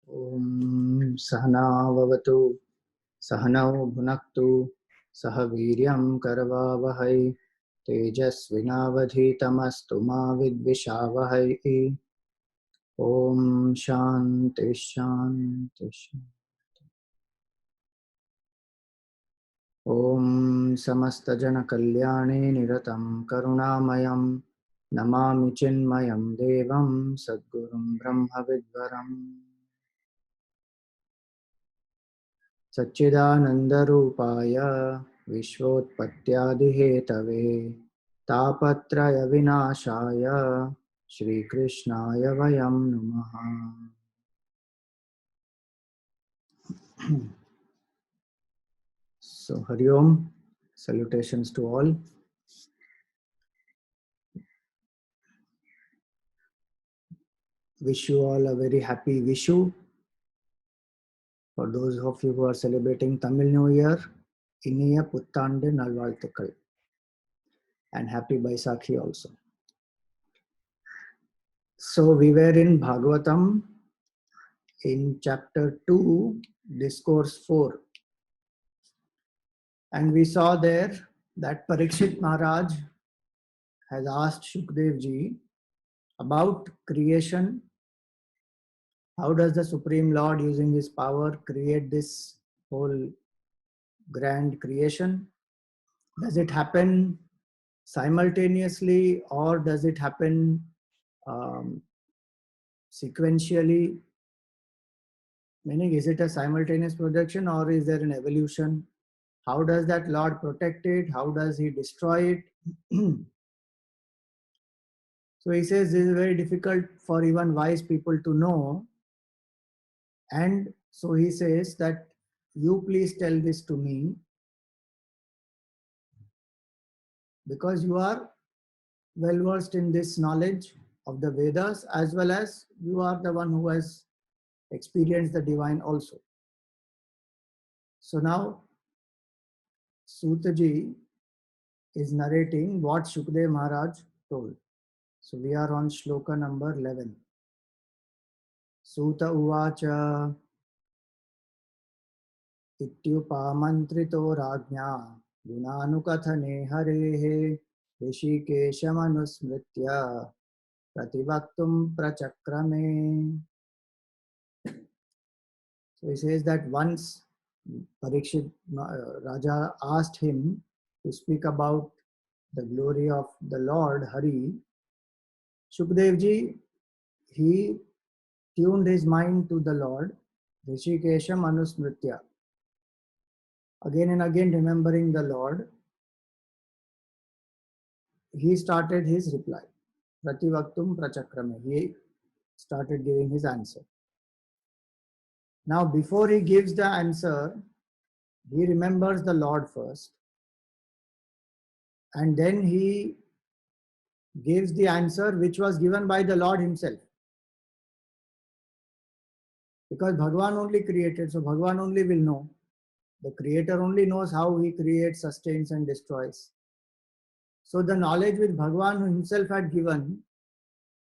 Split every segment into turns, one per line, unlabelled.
ॐ सहनाववतु सहनौ भुनक्तु सह वीर्यं करवावहै तेजस्विनावधीतमस्तु मा विद्विषावहै। ॐ शान्ति शान्ति शान्ति। ॐ समस्तजनकल्याणे निरतं करुणामयं नमामि चिन्मयं देवं सद्गुरुं ब्रह्मविद्वरम् सच्चिदानन्दरूपाय विश्वोत्पत्त्यादिहेतवे तापत्रयविनाशाय श्रीकृष्णाय वयं नमः। So Hari Om, salutations to all. Wish you all a very happy Vishu. For those of you who are celebrating Tamil New Year, Iniya Puttande Nalvalthukal, and happy Baisakhi also. So we were in Bhagavatam in chapter 2, discourse 4. And we saw there that Parikshit Maharaj has asked Shukdev ji about creation. How does the Supreme Lord using his power create this whole grand creation? Does it happen simultaneously or does it happen sequentially? Meaning, is it a simultaneous projection or is there an evolution? How does that Lord protect it? How does he destroy it? So he says this is very difficult for even wise people to know. And so he says that you please tell this to me because you are well versed in this knowledge of the Vedas as well as you are the one who has experienced the divine also. So now Sutaji is narrating what Shukdev Maharaj told. So we are on shloka number 11. Suta uvacha ityupamantrito rajñā gunanukathane harehe rishikeshamanusmritya prativaktum prachakrame. So he says that once Parikshit Raja asked him to speak about the glory of the Lord Hari, Shukdev ji, he tuned his mind to the Lord, Rishikesham Anusmritya. Again and again remembering the Lord, he started his reply. Prativaktum prachakrame. He started giving his answer. Now before he gives the answer, he remembers the Lord first. And then he gives the answer which was given by the Lord himself. Because Bhagavan only created, so Bhagavan only will know. The creator only knows how he creates, sustains and destroys. So the knowledge which Bhagavan himself had given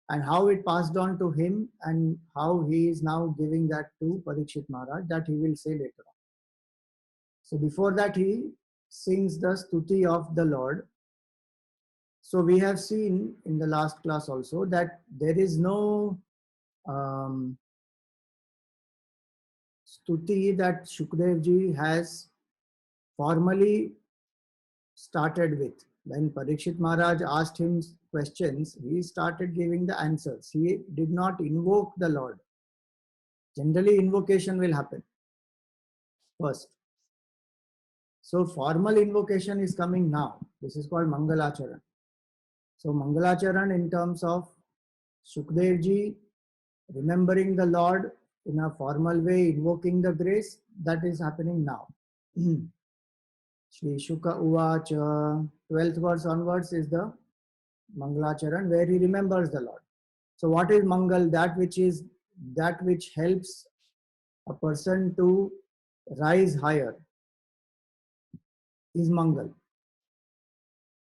and how it passed on to him and how he is now giving that to Parikshit Maharaj, that he will say later on. So before that he sings the stuti of the Lord. So we have seen in the last class also that there is no stuti that Shukdev ji has formally started with. When Parikshit Maharaj asked him questions, he started giving the answers. He did not invoke the Lord. Generally, invocation will happen first. So formal invocation is coming now. This is called Mangalacharan. So Mangalacharan in terms of Shukdev ji remembering the Lord in a formal way, invoking the grace, that is happening now. Shri Shuka Uvacha, 12th verse onwards is the Mangalacharan where he remembers the Lord. So what is Mangal? That which helps a person to rise higher is Mangal.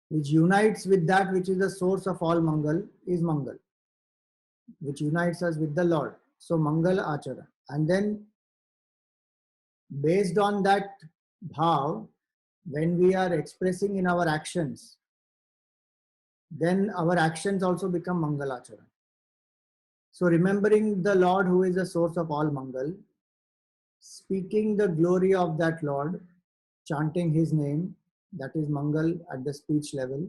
Which unites with that which is the source of all Mangal is Mangal. Which unites us with the Lord. So Mangal Acharan. And then based on that bhav, when we are expressing in our actions, then our actions also become Mangalacharan. So remembering the Lord who is the source of all Mangal, speaking the glory of that Lord, chanting his name, that is Mangal at the speech level.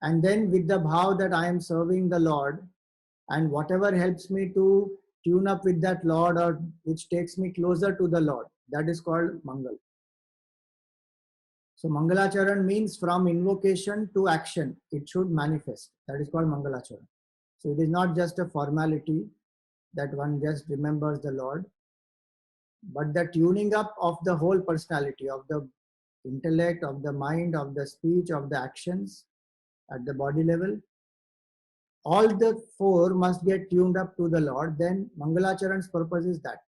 And then with the bhav that I am serving the Lord, and whatever helps me to tune up with that Lord or which takes me closer to the Lord, that is called Mangal. So Mangalacharan means from invocation to action, it should manifest. That is called Mangalacharan. So it is not just a formality that one just remembers the Lord, but the tuning up of the whole personality, of the intellect, of the mind, of the speech, of the actions at the body level. All the four must get tuned up to the Lord. Then Mangalacharan's purpose is that.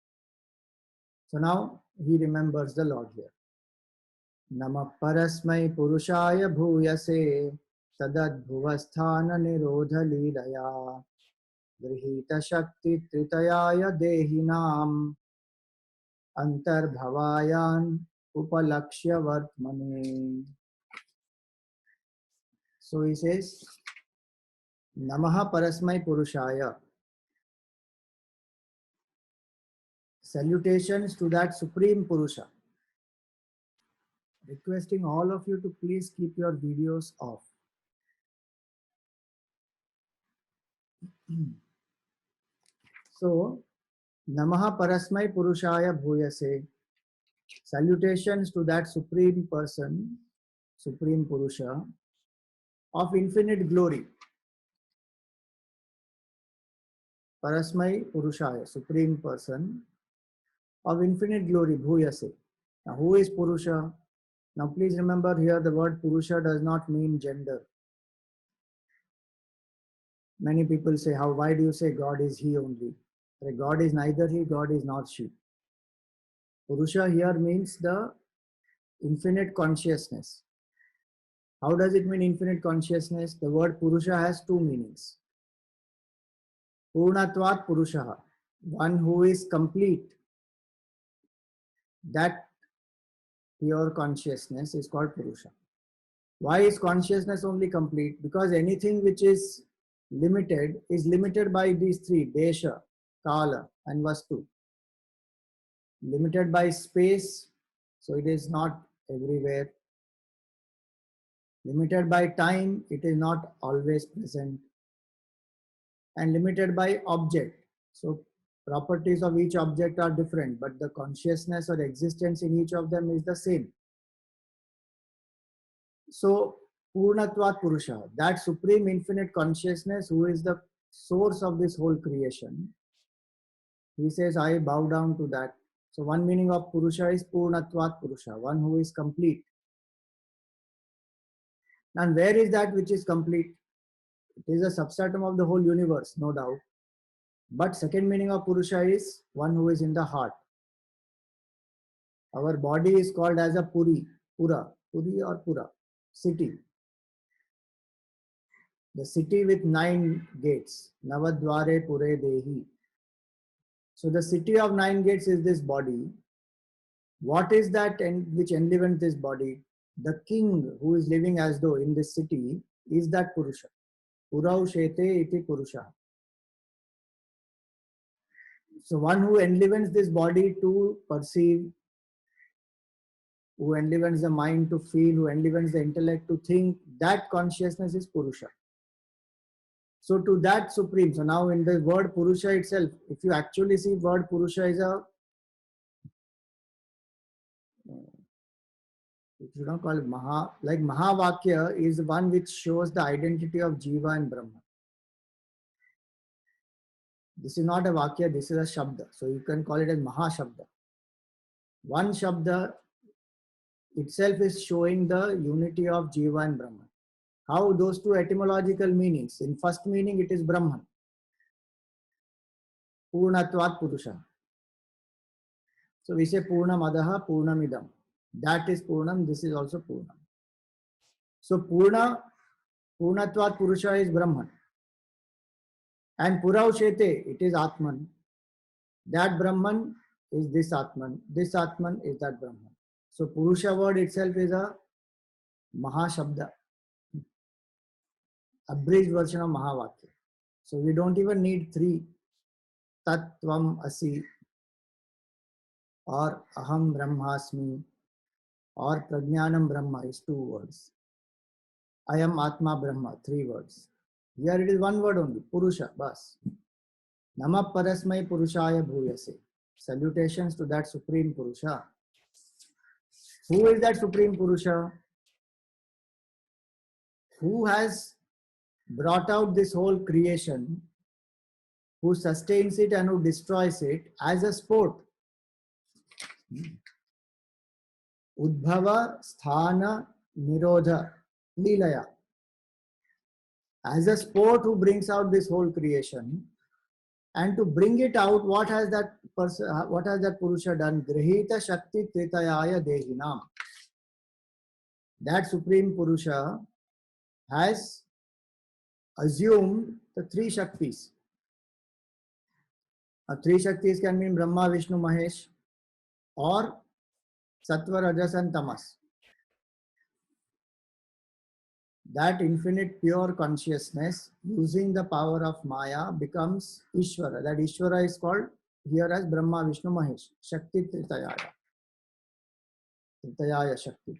So now he remembers the Lord here. Namah parasmai purushaya bhuyase tadadbhuvasthana nirodha leelaya grihita shakti tritayaya dehinam antarbhavayan upalakshya vartmane. So he says, Namaha parasmai purushaya. Salutations to that Supreme Purusha. Requesting all of you to please keep your videos off. So, Namaha Parasmai Purushaya Bhuyase. Salutations to that Supreme Person, Supreme Purusha, of infinite glory. Parasmai Purushaya, Supreme Person, of infinite glory, Bhuyase. Now, who is Purusha? Now, please remember here the word Purusha does not mean gender. Many people say, why do you say God is he only? God is neither he, God is not she. Purusha here means the infinite consciousness. How does it mean infinite consciousness? The word Purusha has two meanings. Purnatvat Purusha, one who is complete. That pure consciousness is called Purusha. Why is consciousness only complete? Because anything which is limited by these three, Desha, Kala and Vastu. Limited by space, so it is not everywhere. Limited by time, it is not always present. And limited by object. So properties of each object are different, but the consciousness or existence in each of them is the same. So Purnatvat Purusha, that supreme infinite consciousness who is the source of this whole creation, he says, I bow down to that. So one meaning of Purusha is Purnatvat Purusha, one who is complete. And where is that which is complete? It is a substratum of the whole universe, no doubt. But second meaning of Purusha is one who is in the heart. Our body is called as a Puri or Pura, city. The city with 9 gates, Navadware Pure Dehi. So the city of 9 gates is this body. What is that which enlivens this body? The king who is living as though in this city is that Purusha. Purau Shete iti Purusha. So one who enlivens this body to perceive, who enlivens the mind to feel, who enlivens the intellect to think, that consciousness is Purusha. So to that supreme, so now in the word Purusha itself, if you actually see word Purusha is a, if you don't call it Maha, like Mahavakya is the one which shows the identity of Jiva and Brahma. This is not a Vakya, this is a Shabda. So you can call it as Mahashabda. One Shabda itself is showing the unity of Jiva and Brahman. How those two etymological meanings? In first meaning it is Brahman. Purnatvat Purusha. So we say Purnamadaha Purnamidam. That is Purnam, this is also Purnam. So Purnatvat Purusha is Brahman. And Puraushete, it is Atman. That Brahman is this Atman is that Brahman. So Purusha word itself is a Mahashabda, abridged version of Mahavakya. So we don't even need three, Tat Tvam Asi or Aham Brahmasmi or Prajnanam Brahma is 2 words. I am Atma Brahma, 3 words. Here it is 1 word only, Purusha, bas. Nama Parasmai Purushaya Bhuyase. Salutations to that Supreme Purusha. Who is that Supreme Purusha? Who has brought out this whole creation, who sustains it and who destroys it as a sport. Udbhava Sthana Nirodha Leelaya. As a sport who brings out this whole creation, and to bring it out, what has that Purusha done? Grihita Shakti Tritayaya Dehinam. That Supreme Purusha has assumed the 3 Shaktis. 3 Shaktis can mean Brahma, Vishnu, Mahesh, or Sattva, Rajas and Tamas. That infinite pure consciousness using the power of Maya becomes Ishvara. That Ishvara is called here as Brahma, Vishnu, Mahesh. Shakti Tritayaya. Tritayaya Shakti.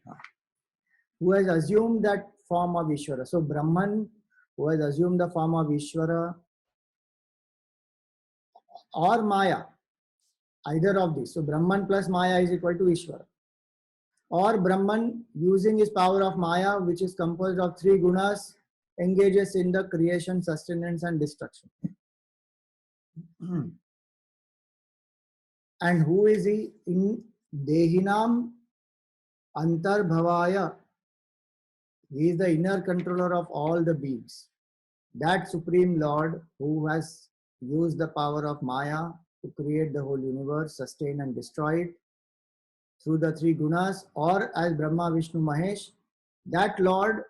Who has assumed that form of Ishvara. So Brahman, who has assumed the form of Ishvara or Maya, either of these. So Brahman plus Maya is equal to Ishvara. Or Brahman using his power of Maya, which is composed of 3 gunas, engages in the creation, sustenance and destruction. And who is he? In Dehinam Antarbhavaya. He is the inner controller of all the beings. That Supreme Lord who has used the power of Maya to create the whole universe, sustain and destroy it through the 3 gunas, or as Brahma, Vishnu, Mahesh, that Lord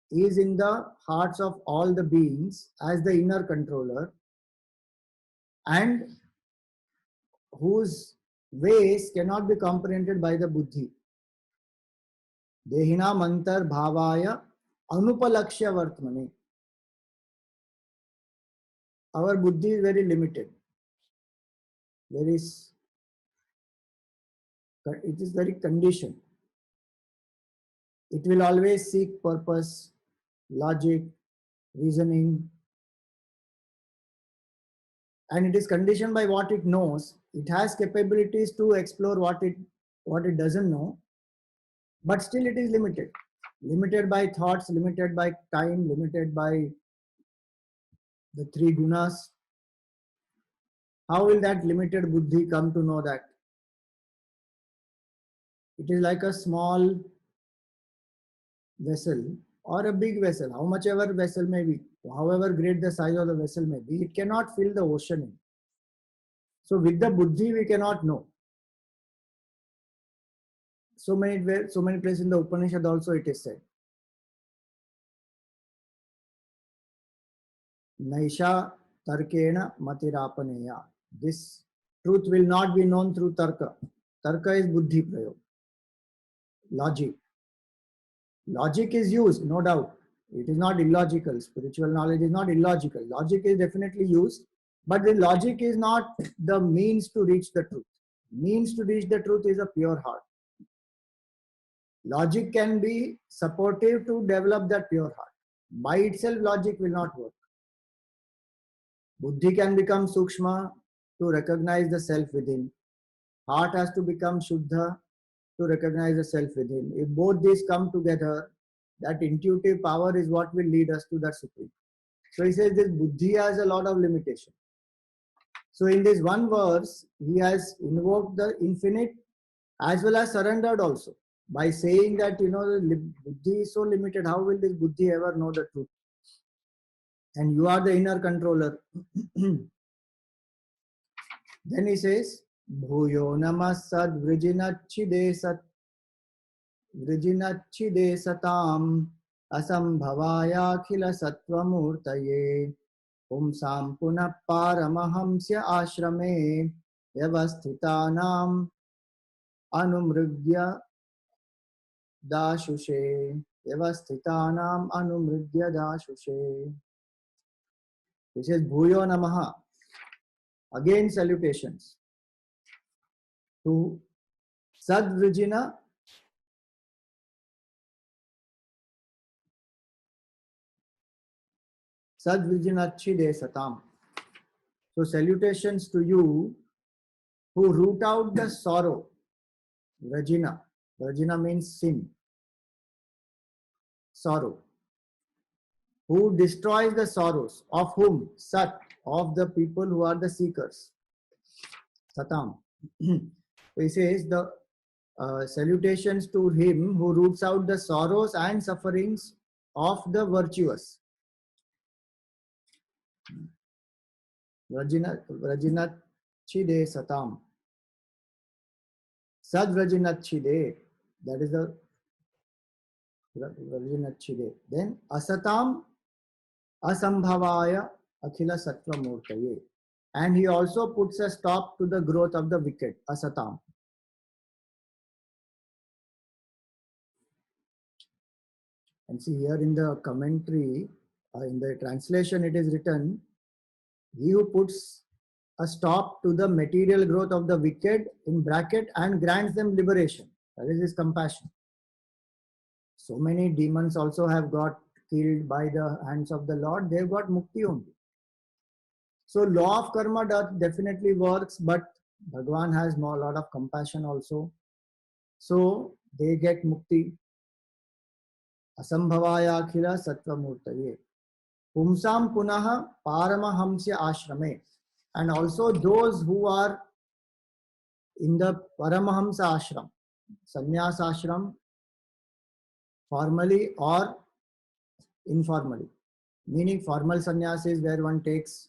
is in the hearts of all the beings as the inner controller, and whose ways cannot be comprehended by the buddhi. Dehina mantar bhavaya anupalakshya vartmane. Our buddhi is very limited. It is very conditioned. It will always seek purpose, logic, reasoning, and it is conditioned by what it knows. It has capabilities to explore what it doesn't know, but still it is limited. Limited by thoughts, limited by time, limited by the 3 gunas. How will that limited buddhi come to know that? It is like a small vessel or a big vessel, how much ever vessel may be, however great the size of the vessel may be, it cannot fill the ocean in. So with the buddhi we cannot know. So many places in the Upanishad also it is said. Naisha tarkena matirapaneya. This truth will not be known through tarka. Tarka is buddhi prayog. Logic. Logic is used, no doubt. It is not illogical. Spiritual knowledge is not illogical. Logic is definitely used, but the logic is not the means to reach the truth. Means to reach the truth is a pure heart. Logic can be supportive to develop that pure heart. By itself, logic will not work. Buddhi can become sukshma to recognize the self within. Heart has to become shuddha to recognize the self within. If both these come together, that intuitive power is what will lead us to that supreme. So he says this buddhi has a lot of limitation. So in this one verse, he has invoked the infinite as well as surrendered also. By saying that, the buddhi is so limited, how will this buddhi ever know the truth? And you are the inner controller. Then he says, Bhuyo namasad vrijinachide sat vrijinachide satam asambhavaya khila sattvamurtaye pumsam punah paramahamsya ashrame Vyavasthitanam Anumrudya Dashushe. Vyavasthitanam Anumrudya Dashushe. This is Bhuyo Namaha. Again salutations to Sadvrijina Sadvrijinachide Satam. So salutations to you who root out the sorrow. Vrajina. Vrajina means sin. Sorrow. Who destroys the sorrows. Of whom? Sat. Of the people who are the seekers. Satam. He says the salutations to him who roots out the sorrows and sufferings of the virtuous. Vrajinachide Satam. Sadvrajinachide. That is the Vrajinachide. Then Asatam Asambhavaya Akhila Sattva Murtaye. And he also puts a stop to the growth of the wicked. Asatam. And see here in the commentary, in the translation it is written, he who puts a stop to the material growth of the wicked in bracket and grants them liberation. That is his compassion. So many demons also have got killed by the hands of the Lord. They've got mukti only. So law of karma definitely works, but Bhagwan has a lot of compassion also. So they get mukti. Asambhavaya akhila sattva murtaye. Pumsam punaha paramahamsya ashrame. And also those who are in the Paramahamsa ashram, sannyas ashram, formally or informally. Meaning formal sannyas is where one takes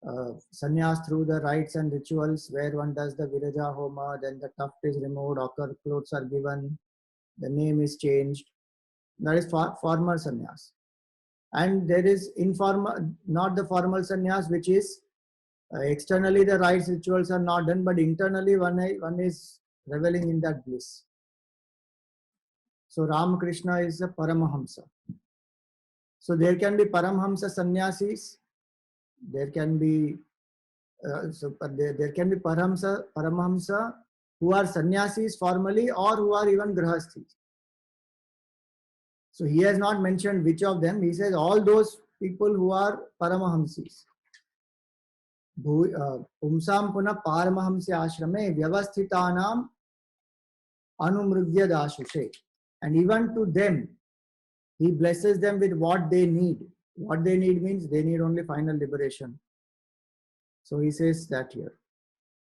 sannyas through the rites and rituals, where one does the Viraja Homa, then the tuft is removed, ochre clothes are given, the name is changed. That is formal sannyas. And there is informal, not the formal sannyas, which is externally the rites rituals are not done, but internally one is reveling in that bliss. So Ramakrishna is a Paramahamsa. So there can be Paramahamsa sannyasis, there can be there can be Paramahamsa who are sannyasis formally or who are even grahasthis. So he has not mentioned which of them. He says all those people who are Paramahamsis. Pumsam puna Paramahamsya ashrame vyavasthitanam anumrudya dashushe. And even to them, he blesses them with what they need. What they need means they need only final liberation. So he says that here.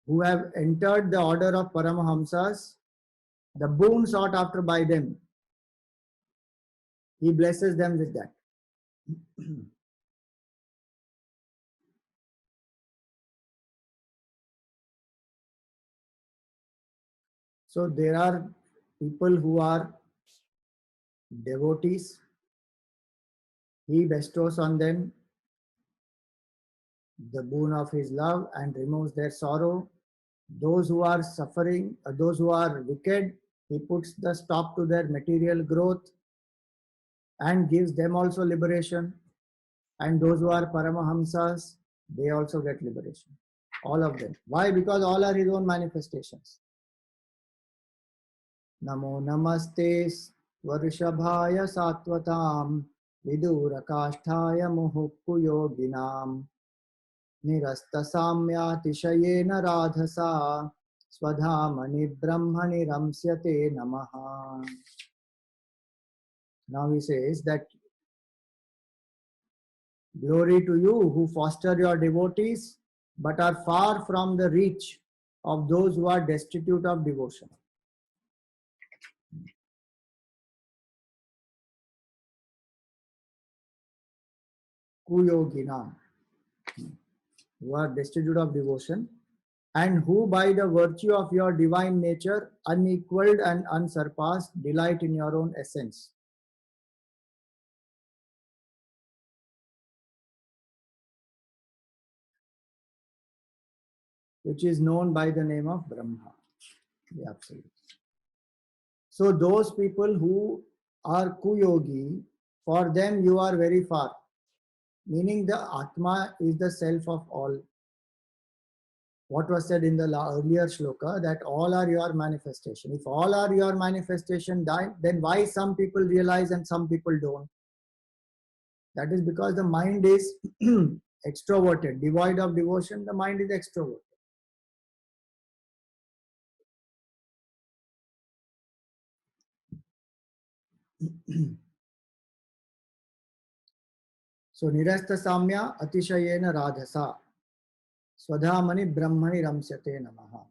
Who have entered the order of Paramahamsas, the boon sought after by them, he blesses them with that. So there are people who are devotees. He bestows on them the boon of his love and removes their sorrow. Those who are suffering, those who are wicked, he puts the stop to their material growth and gives them also liberation. And those who are Paramahamsas, they also get liberation. All of them. Why? Because all are his own manifestations. Namo namaste Varishabhaya Satvatam Vidura Kasthaya Muhukku Yoginam Nirasta Samya Tishayena Radhasa Swadhamani Brahmani Ramsyate Namaha. Now he says that glory to you who foster your devotees but are far from the reach of those who are destitute of devotion. Kuyoginam, who are destitute of devotion, and who by the virtue of your divine nature, unequaled and unsurpassed, delight in your own essence. which is known by the name of Brahma, the Absolute. So those people who are Kuyogi, for them you are very far, meaning the Atma is the self of all. What was said in the earlier shloka, that all are your manifestation. If all are your manifestation, then why some people realize and some people don't? That is because the mind is extroverted, devoid of devotion, the mind is extroverted. So nirasta samya atishayena radhasa swadhamani brahmani ramsyate namaha.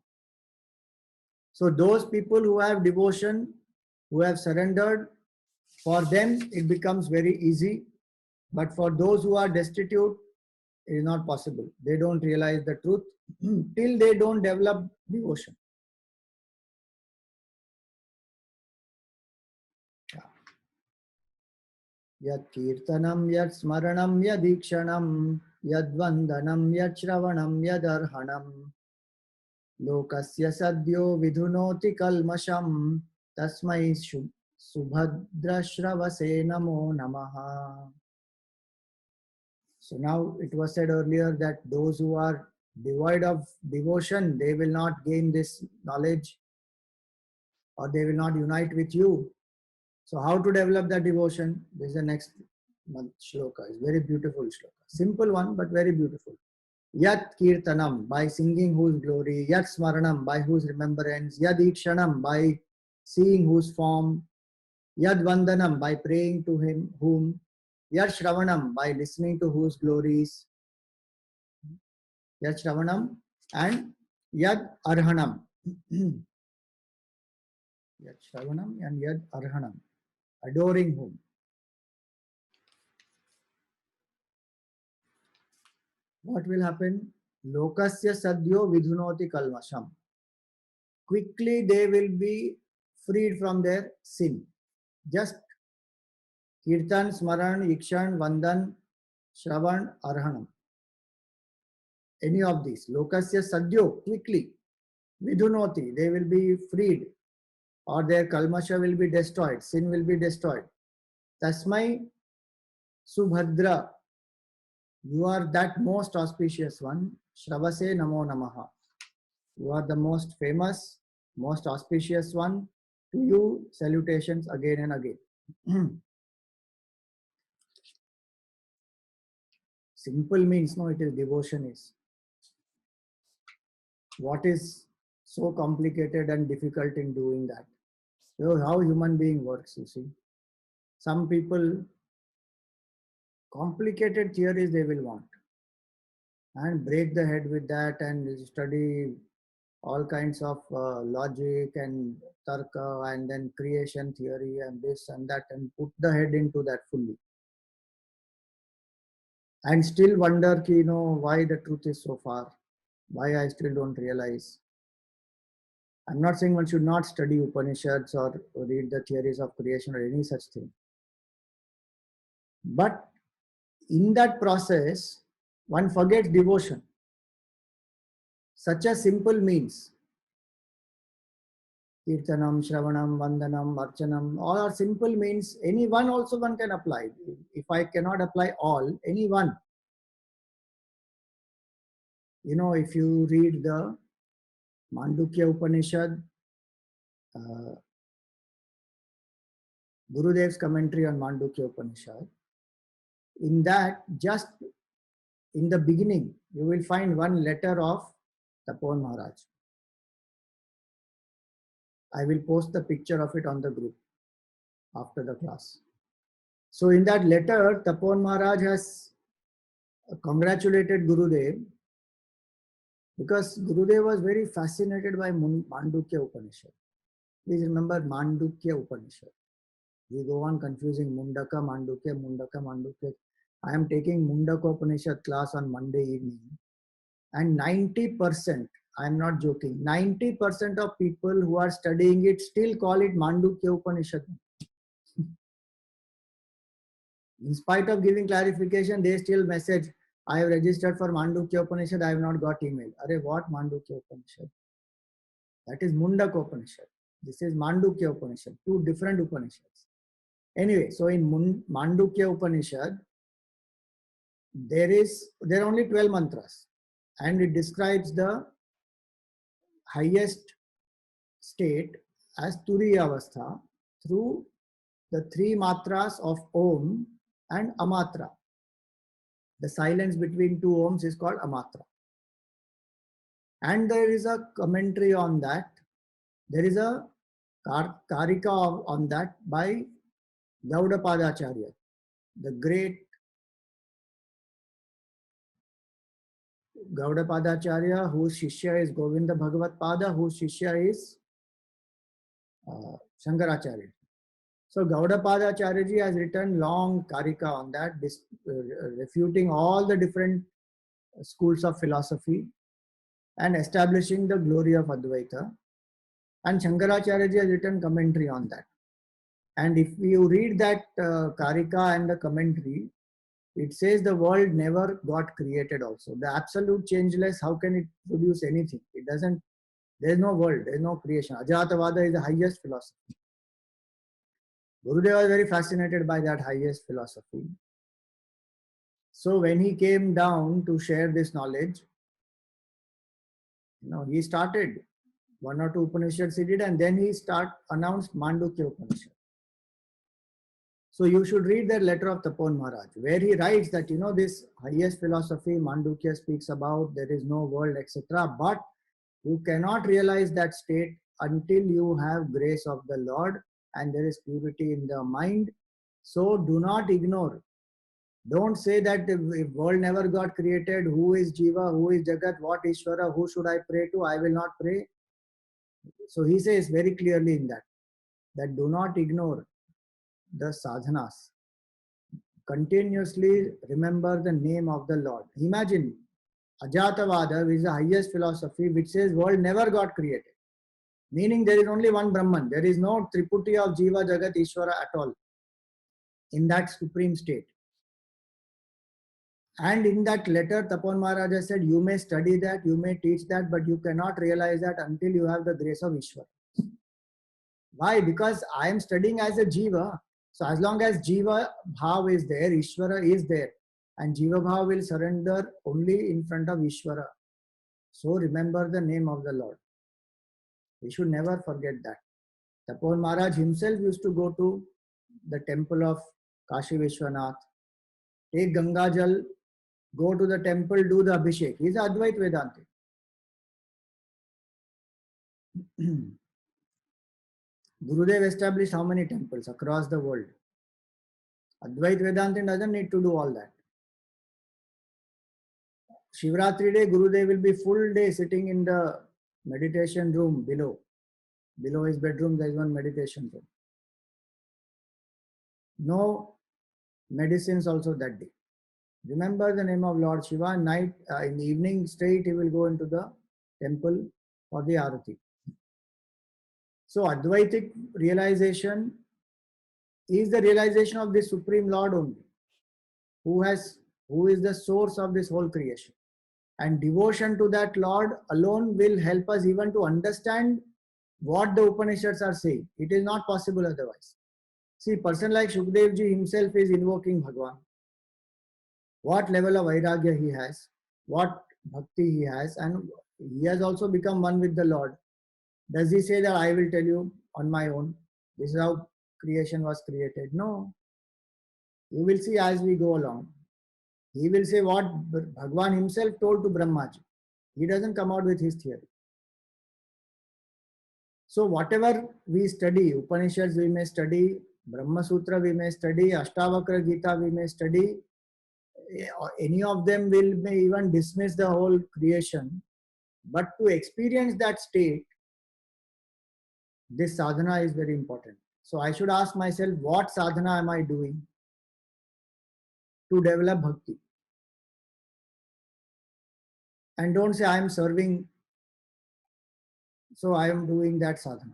So those people who have devotion, who have surrendered, for them it becomes very easy. But for those who are destitute, it is not possible. They don't realize the truth till they don't develop devotion. Yat kirtanam, yat smaranam, yad ikshanam, yad vandanam, yat shravanam, yad arhanam. Lokasya sadyo vidhunoti kalmasham, tasmai subhadra shravase namo namaha. So now it was said earlier that those who are devoid of devotion, they will not gain this knowledge or they will not unite with you. So how to develop that devotion? This is the next month shloka. It's very beautiful shloka. Simple one, but very beautiful. Yat kirtanam, by singing whose glory. Yat smaranam, by whose remembrance. Yad ikshanam, by seeing whose form. Yad vandanam, by praying to him whom. Yad shravanam, by listening to whose glories. Yad shravanam and yad arhanam. Yad shravanam and yad arhanam. Adoring whom? What will happen? Lokasya sadyo vidhunoti kalmasham. Quickly they will be freed from their sin. Just kirtan, smaran, ikshan, vandan, shravan, arhanam. Any of these. Lokasya sadyo, quickly. Vidhunoti, they will be freed. Or their kalmasha will be destroyed. Sin will be destroyed. Tasmai subhadra. You are that most auspicious one. Shravase namo namaha. You are the most famous, most auspicious one. To you, salutations again and again. Simple means, no, it is devotion is. What is so complicated and difficult in doing that? You know how human being works, you see. Some people, complicated theories they will want and break the head with that and study all kinds of logic and tarka and then creation theory and this and that and put the head into that fully. And still wonder, you know, why the truth is so far, why I still don't realize. I'm not saying one should not study Upanishads or read the theories of creation or any such thing. But in that process, one forgets devotion. Such a simple means. Kirtanam, Shravanam, Vandanam, Archanam, all are simple means. Any one also one can apply. If I cannot apply all, any one. You know, if you read the Mandukya Upanishad, Gurudev's commentary on Mandukya Upanishad, in that, just in the beginning, you will find one letter of Tapovan Maharaj. I will post the picture of it on the group after the class. So in that letter, Tapovan Maharaj has congratulated Gurudev because Gurudev was very fascinated by Mandukya Upanishad. Please remember Mandukya Upanishad. We go on confusing Mundaka, Mandukya, Mundaka, Mandukya. I am taking Mundaka Upanishad class on Monday evening and 90%, I am not joking, 90% of people who are studying it still call it Mandukya Upanishad. In spite of giving clarification, they still message, I have registered for Mandukya Upanishad, I have not got email. Arey, what Mandukya Upanishad? That is Mundaka Upanishad. This is Mandukya Upanishad, two different Upanishads. Anyway, so in Mandukya Upanishad, there are only 12 mantras, and it describes the highest state as Turiya Avastha through the three matras of Om and Amatra. The silence between two Oms is called Amatra. And there is a commentary on that. There is a Karika on that by Gaudapadacharya, the great Gaudapadacharya, whose Shishya is Govinda Bhagavat Pada, whose Shishya is Shankaracharya. So Gaudapadacharya ji has written long Karika on that, refuting all the different schools of philosophy and establishing the glory of Advaita. And Shankaracharya ji has written commentary on that. And if you read that Karika and the commentary, it says the world never got created also. The absolute changeless, how can it produce anything? It doesn't, there is no world, there is no creation. Ajatavada is the highest philosophy. Gurudeva was very fascinated by that highest philosophy. So when he came down to share this knowledge, he started one or two Upanishads he did, and then he announced Mandukya Upanishad. So you should read that letter of Tapon Maharaj, where he writes that, this highest philosophy Mandukya speaks about, there is no world, etc. But you cannot realize that state until you have grace of the Lord and there is purity in the mind. So do not ignore. Don't say that the world never got created. Who is Jiva? Who is Jagat? What Ishvara? Who should I pray to? I will not pray. So he says very clearly in that do not ignore the sadhanas. Continuously remember the name of the Lord. Imagine Ajatavada is the highest philosophy which says world never got created. Meaning there is only one Brahman. There is no Triputi of Jiva, Jagat, Ishvara at all in that supreme state. And in that letter, Tapon Maharaja said, you may study that, you may teach that, but you cannot realize that until you have the grace of Ishvara. Why? Because I am studying as a Jiva. So as long as Jiva Bhav is there, Ishvara is there. And Jiva Bhav will surrender only in front of Ishvara. So remember the name of the Lord. We should never forget that. Tapon Maharaj himself used to go to the temple of Kashi Vishwanath, take Ganga Jal, go to the temple, do the Abhishek. He is Advait Vedanta. Gurudev established how many temples across the world? Advait Vedanta doesn't need to do all that. Shivratri day, Gurudev will be full day sitting in the meditation room below. Below his bedroom, there is one meditation room. No medicines also that day. Remember the name of Lord Shiva. Night, in the evening, straight he will go into the temple for the Arati. So Advaitic realization is the realization of this Supreme Lord only, who is the source of this whole creation. And devotion to that Lord alone will help us even to understand what the Upanishads are saying. It is not possible otherwise. See, a person like Shukdev ji himself is invoking Bhagwan. What level of Vairagya he has, what bhakti he has, and he has also become one with the Lord. Does he say that I will tell you on my own? This is how creation was created. No. You will see as we go along. He will say what Bhagwan himself told to Brahmaji. He doesn't come out with his theory. So whatever we study, Upanishads we may study, Brahma Sutra we may study, Ashtavakra Gita we may study, any of them may even dismiss the whole creation. But to experience that state, this sadhana is very important. So I should ask myself, what sadhana am I doing to develop bhakti? And don't say I am serving, so I am doing that sadhana.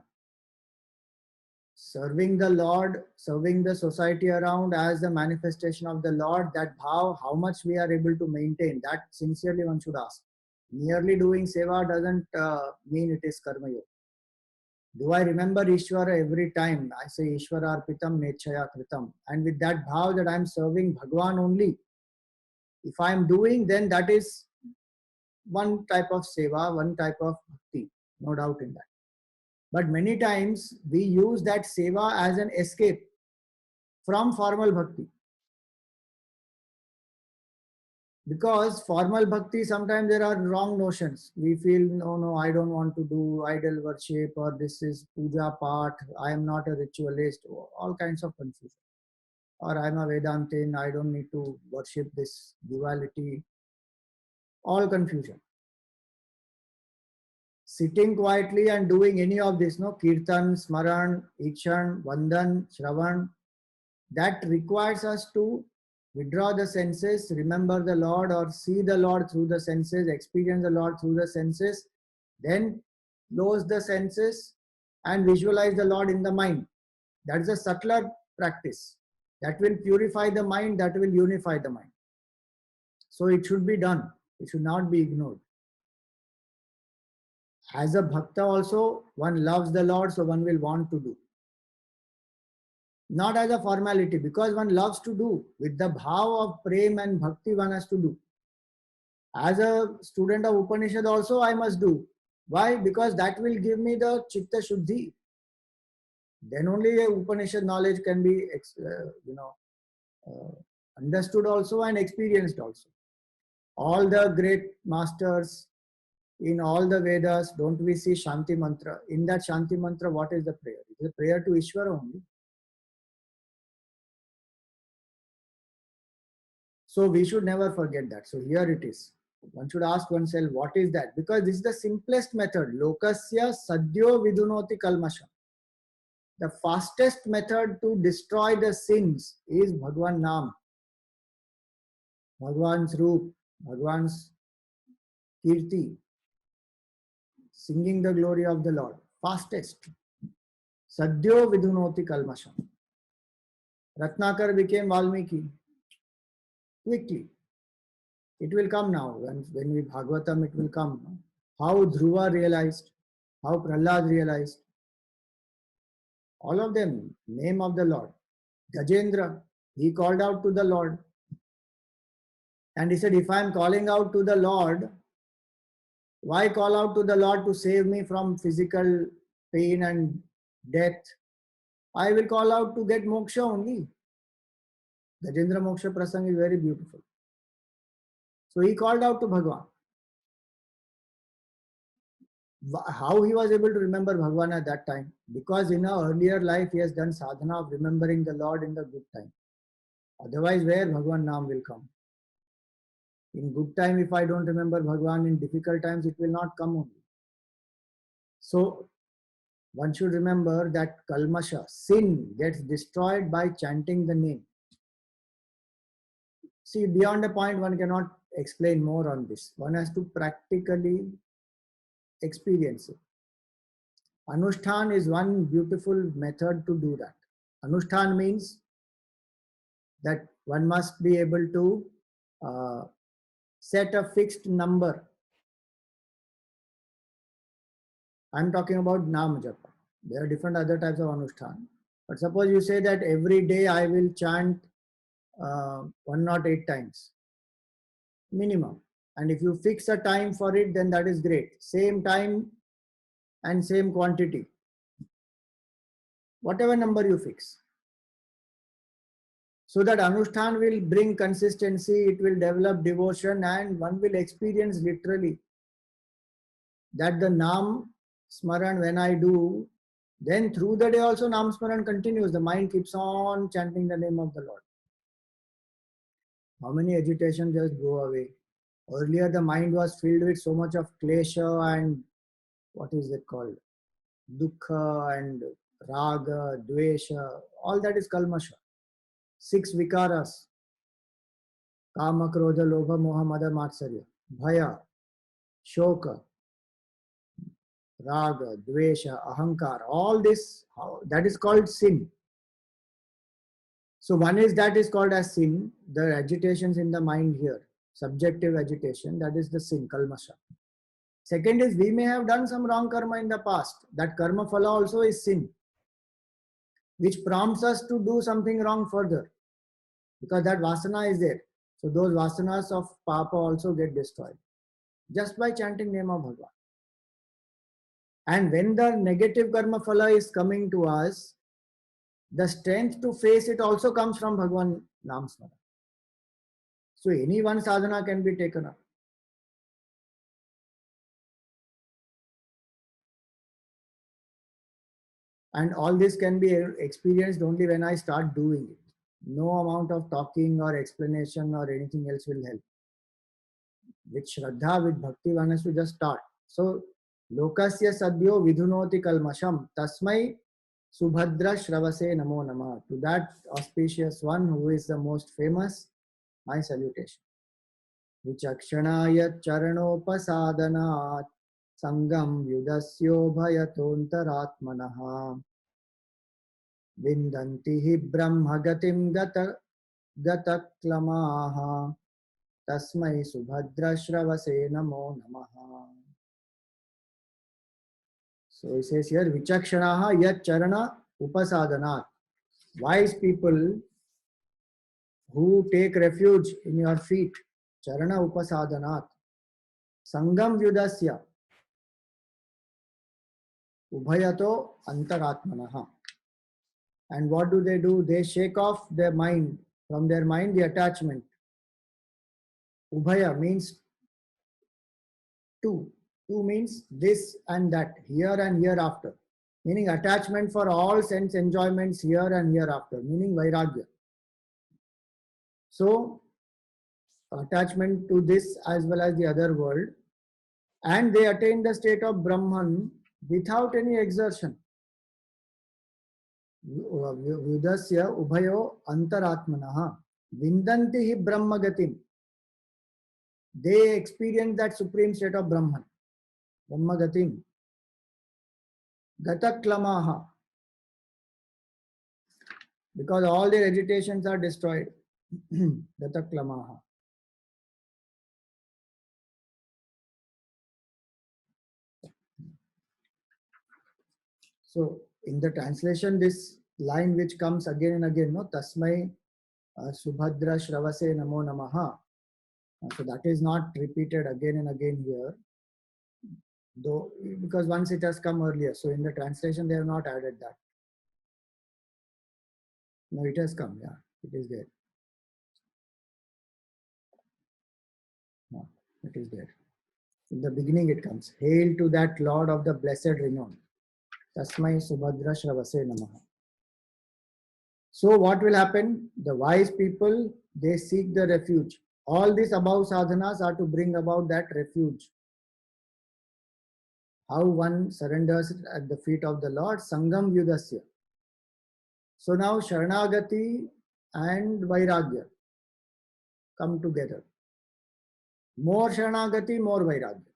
serving the Lord, serving the society around as the manifestation of the Lord, that bhav, how much we are able to maintain, that sincerely one should ask. Merely doing seva doesn't mean it is karma yoga. Do I remember Ishvara every time? I say Ishvara arpitam nechaya kritam. And with that bhav that I am serving Bhagwan only, if I am doing, then that is one type of seva, one type of bhakti, no doubt in that. But many times we use that seva as an escape from formal bhakti. Because formal bhakti, sometimes there are wrong notions. We feel, no, I don't want to do idol worship, or this is puja part, I am not a ritualist, all kinds of confusion. Or I am a Vedantin, I don't need to worship this duality, all confusion. Sitting quietly and doing any of this, no, kirtan, smaran, ikshan, vandan, shravan, that requires us to withdraw the senses, remember the Lord, or see the Lord through the senses, experience the Lord through the senses, then close the senses and visualize the Lord in the mind. That is a subtler practice. That will purify the mind, that will unify the mind. So it should be done. It should not be ignored. As a bhakta also, one loves the Lord, so one will want to do. Not as a formality, because one loves to do. With the bhav of prem and bhakti, one has to do. As a student of Upanishad also, I must do. Why? Because that will give me the chitta shuddhi. Then only the Upanishad knowledge can be understood also and experienced also. All the great masters in all the Vedas, don't we see Shanti Mantra? In that Shanti Mantra, what is the prayer? It is a prayer to Ishvara only. So we should never forget that. So here it is. One should ask oneself, what is that? Because this is the simplest method. Lokasya sadyo vidunoti kalmasha. The fastest method to destroy the sins is Bhagwan Naam. Bhagwan's Roop, Bhagwan's Kirti. Singing the glory of the Lord. Fastest. Sadyo vidunoti kalmasha. Ratnakar became Valmiki. Quickly. It will come now. When we Bhagavatam, it will come. How Dhruva realized, how Prahlad realized. All of them, name of the Lord. Gajendra, he called out to the Lord. And he said, if I am calling out to the Lord, why call out to the Lord to save me from physical pain and death? I will call out to get moksha only. Gajendra Moksha Prasang is very beautiful. So he called out to Bhagwan. How he was able to remember Bhagwan at that time? Because in our earlier life he has done sadhana of remembering the Lord in the good time. Otherwise, where Bhagwan Naam will come? In good time, if I don't remember Bhagwan, in difficult times, it will not come only. So one should remember that kalmasha, sin, gets destroyed by chanting the name. See, beyond a point, one cannot explain more on this. One has to practically experience it. Anushthan is one beautiful method to do that. Anushthan means that one must be able to set a fixed number. I'm talking about Nam Japa. There are different other types of Anushthan. But suppose you say that every day I will chant 108 times minimum. And if you fix a time for it, then that is great. Same time and same quantity. Whatever number you fix. So that Anushthan will bring consistency, it will develop devotion, and one will experience literally that the Nam Smaran, when I do, then through the day also Nam Smaran continues. The mind keeps on chanting the name of the Lord. How many agitations just go away? Earlier the mind was filled with so much of klesha and what is it called? Dukkha and raga, dvesha, all that is kalmasha. 6 vikaras. Kama, krodha, lobha, moha, mada, matsarya. Bhaya, shoka, raga, dvesha, ahankar, all this, that is called sin. So one is that is called as sin, the agitations in the mind here, subjective agitation, that is the sin, kalmasha. Second is we may have done some wrong karma in the past. That karma phala also is sin, which prompts us to do something wrong further, because that vasana is there. So those vasanas of papa also get destroyed just by chanting name of Bhagavan. And when the negative karma phala is coming to us, the strength to face it also comes from Bhagavan Nam Smara. So any one sadhana can be taken up. And all this can be experienced only when I start doing it. No amount of talking or explanation or anything else will help. With Shraddha, with Bhakti, one has to just start. So, Lokasya Sadhyo Vidhunoti Kalmasham Tasmai Subhadra Shravase Namo Namah. To that auspicious one who is the most famous, my salutation. Vichakshanaya Charanopasadanat Sangam Yudasyo Bhayatontaraatmanaha Vindanti hi Brahmagatim Gataklamaha Tasmai Subhadra Shravase Namo Namaha. So he says here, Vichakshanaha Yat Charana Upasadanat. Wise people who take refuge in your feet, Charana Upasadanat. Sangam Yudasya Ubhayato Antaratmanaha. And what do? They shake off their mind, from their mind the attachment. Ubhaya means two. Two means this and that, here and hereafter. Meaning attachment for all sense enjoyments here and hereafter, meaning Vairagya. So, attachment to this as well as the other world, and they attain the state of Brahman without any exertion. Yudasya ubhayo antaratmanaha vindanti hi brahmagatim. They experience that supreme state of Brahman, brahmagatim. Gataklamaha, because all their agitations are destroyed. Gataklamaha. So in the translation, this line which comes again and again, no, Tasmai Subhadra Shravase Namo Namaha. So that is not repeated again and again here, though, because once it has come earlier. So in the translation, they have not added that. No, it has come, yeah, it is there. No, it is there. In the beginning it comes. Hail to that Lord of the blessed renown. Tasmai Subhadra Shravase Namaha. So what will happen? The wise people, they seek the refuge. All these above sadhanas are to bring about that refuge. How one surrenders at the feet of the Lord, Sangam Yudasya. So now Sharanagati and Vairagya come together. More Sharanagati, more Vairagya.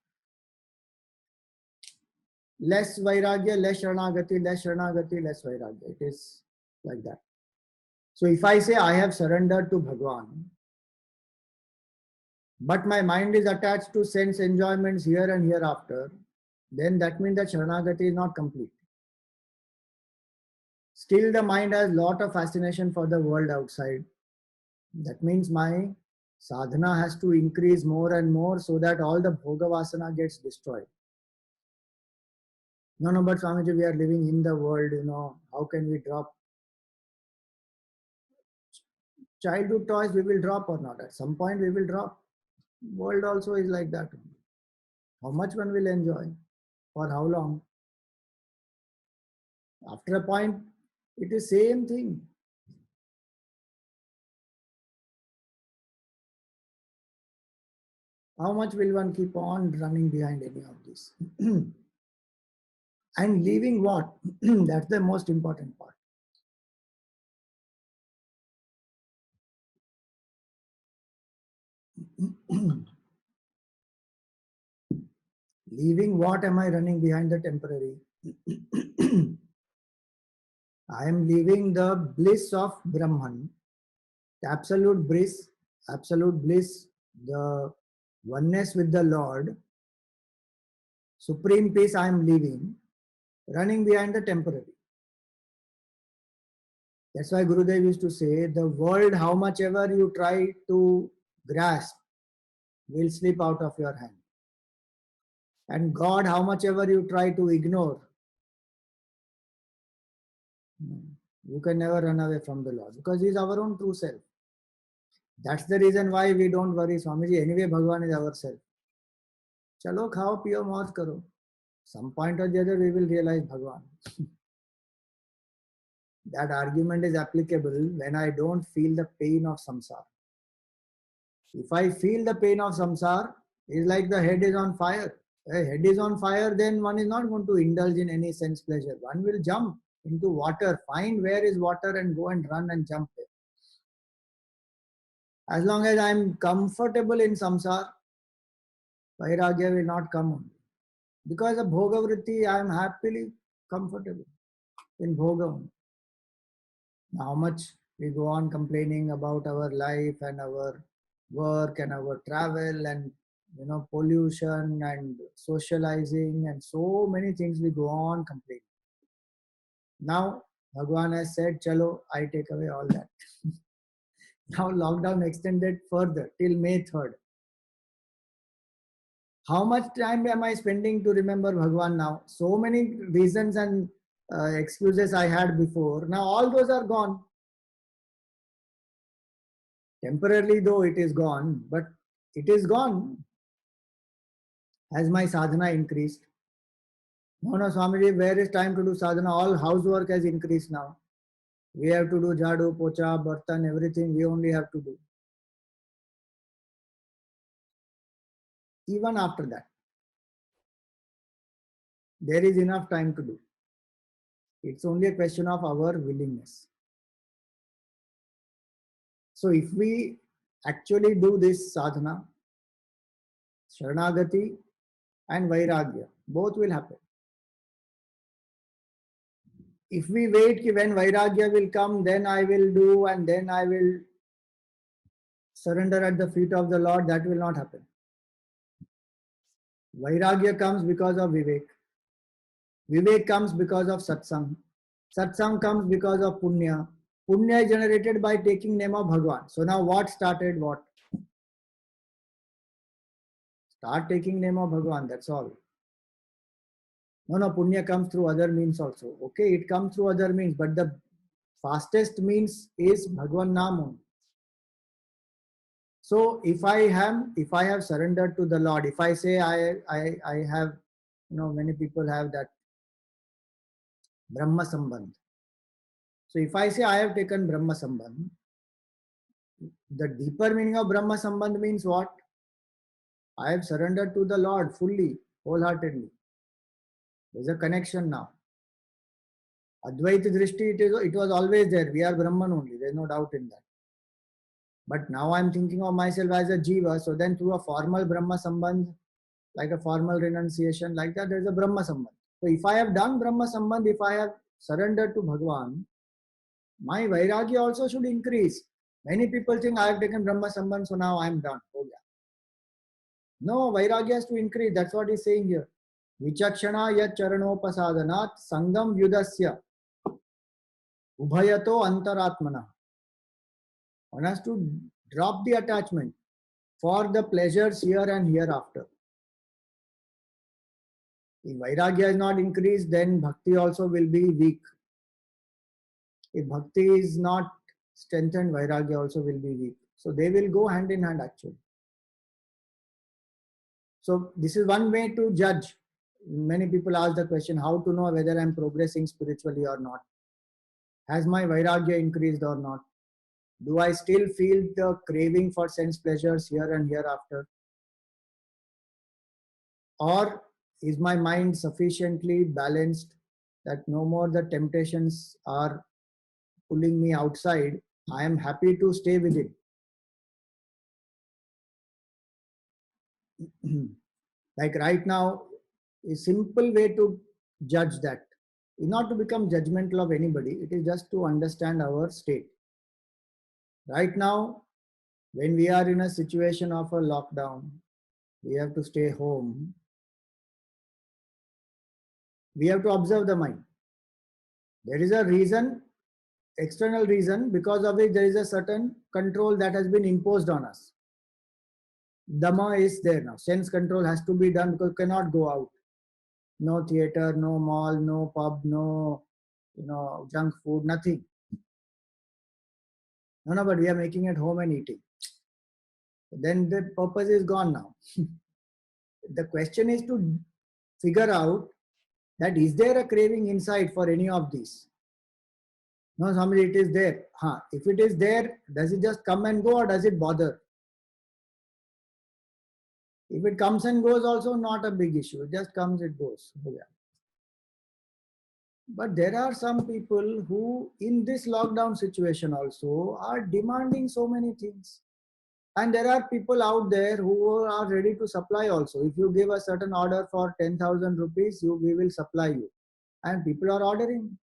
Less Vairagya, less Sharanagati, less Sharanagati, less Vairagya. It is like that. So if I say I have surrendered to Bhagwan, but my mind is attached to sense enjoyments here and hereafter, then that means that Sharanagati is not complete. Still the mind has lot of fascination for the world outside. That means my sadhana has to increase more and more so that all the bhoga vasana gets destroyed. No, but Swamiji, we are living in the world, how can we drop? Childhood toys we will drop or not? At some point we will drop. World also is like that. How much one will enjoy? For how long? After a point, it is same thing. How much will one keep on running behind any of this? And leaving what? That's the most important part. Leaving what am I running behind the temporary? I am leaving the bliss of Brahman, the absolute bliss, the oneness with the Lord, supreme peace I am leaving, running behind the temporary. That's why Gurudev used to say, the world, how much ever you try to grasp, will slip out of your hand. And God, how much ever you try to ignore, you can never run away from the Lord, because He is our own true self. That's the reason why we don't worry, Swamiji. Anyway, Bhagavan is ourself. Chalo, khao, piyo, mauj karo. Some point or the other, we will realize Bhagavan. That argument is applicable when I don't feel the pain of samsara. If I feel the pain of samsara, it's like the head is on fire. A head is on fire, then one is not going to indulge in any sense pleasure. One will jump into water, find where is water and go and run and jump there. As long as I am comfortable in samsara, vairagya will not come. Because of bhoga vritti, I am happily comfortable in bhoga. How much we go on complaining about our life and our work and our travel and pollution and socializing and so many things we go on complaining. Now Bhagwan has said, chalo, I take away all that. Now lockdown extended further till May 3rd. How much time am I spending to remember Bhagwan now? So many reasons and excuses I had before. Now all those are gone. Temporarily though it is gone, but it is gone. Has my sadhana increased? No, Swamiji, where is time to do sadhana? All housework has increased now. We have to do jhadu, pocha, bartan, everything we only have to do. Even after that, there is enough time to do. It's only a question of our willingness. So if we actually do this sadhana, Sharanagati and Vairagya, both will happen. If we wait when Vairagya will come, then I will do and then I will surrender at the feet of the Lord, that will not happen. Vairagya comes because of Vivek. Vivek comes because of Satsang. Satsang comes because of Punya. Punya is generated by taking name of Bhagwan. So now what started what? Start taking name of Bhagwan, that's all. No, Punya comes through other means also. Okay, it comes through other means, but the fastest means is Bhagwan Naam. So if I have surrendered to the Lord, if I say I have, many people have that Brahma Sambandh. So if I say I have taken Brahma Sambandh, the deeper meaning of Brahma Sambandh means what? I have surrendered to the Lord fully, wholeheartedly. There's a connection now. Advaita Drishti, it was always there. We are Brahman only. There's no doubt in that. But now I'm thinking of myself as a Jiva. So then through a formal Brahma Sambandh, like a formal renunciation, like that, there's a Brahma Sambandh. So if I have done Brahma Sambandh, if I have surrendered to Bhagwan, my Vairagya also should increase. Many people think I have taken Brahma Sambandh, so now I'm done. Oh yeah. No, Vairagya has to increase. That's what he's saying here. Vichakshana yat charanopasadanat sangam yudasya ubhayato antaratmana. One has to drop the attachment for the pleasures here and hereafter. If Vairagya is not increased, then Bhakti also will be weak. If Bhakti is not strengthened, Vairagya also will be weak. So they will go hand in hand actually. So this is one way to judge. Many people ask the question, how to know whether I am progressing spiritually or not? Has my Vairagya increased or not? Do I still feel the craving for sense pleasures here and hereafter? Or is my mind sufficiently balanced that no more the temptations are pulling me outside? I am happy to stay within. Like right now, A simple way to judge that is not to become judgmental of anybody, it is just to understand our state. Right now, when we are in a situation of a lockdown, we have to stay home, we have to observe the mind. There is a reason, external reason, because of which there is a certain control that has been imposed on us. Dhamma is there now. Sense control has to be done because you cannot go out. No theater, no mall, no pub, no junk food, nothing. No, but we are making it home and eating. Then the purpose is gone now. The question is to figure out that is there a craving inside for any of these? No, somebody, it is there. If it is there, does it just come and go or does it bother? If it comes and goes, also not a big issue. It just comes, it goes. Yeah. But there are some people who, in this lockdown situation also, are demanding so many things. And there are people out there who are ready to supply also. If you give a certain order for 10,000 rupees, we will supply you. And people are ordering.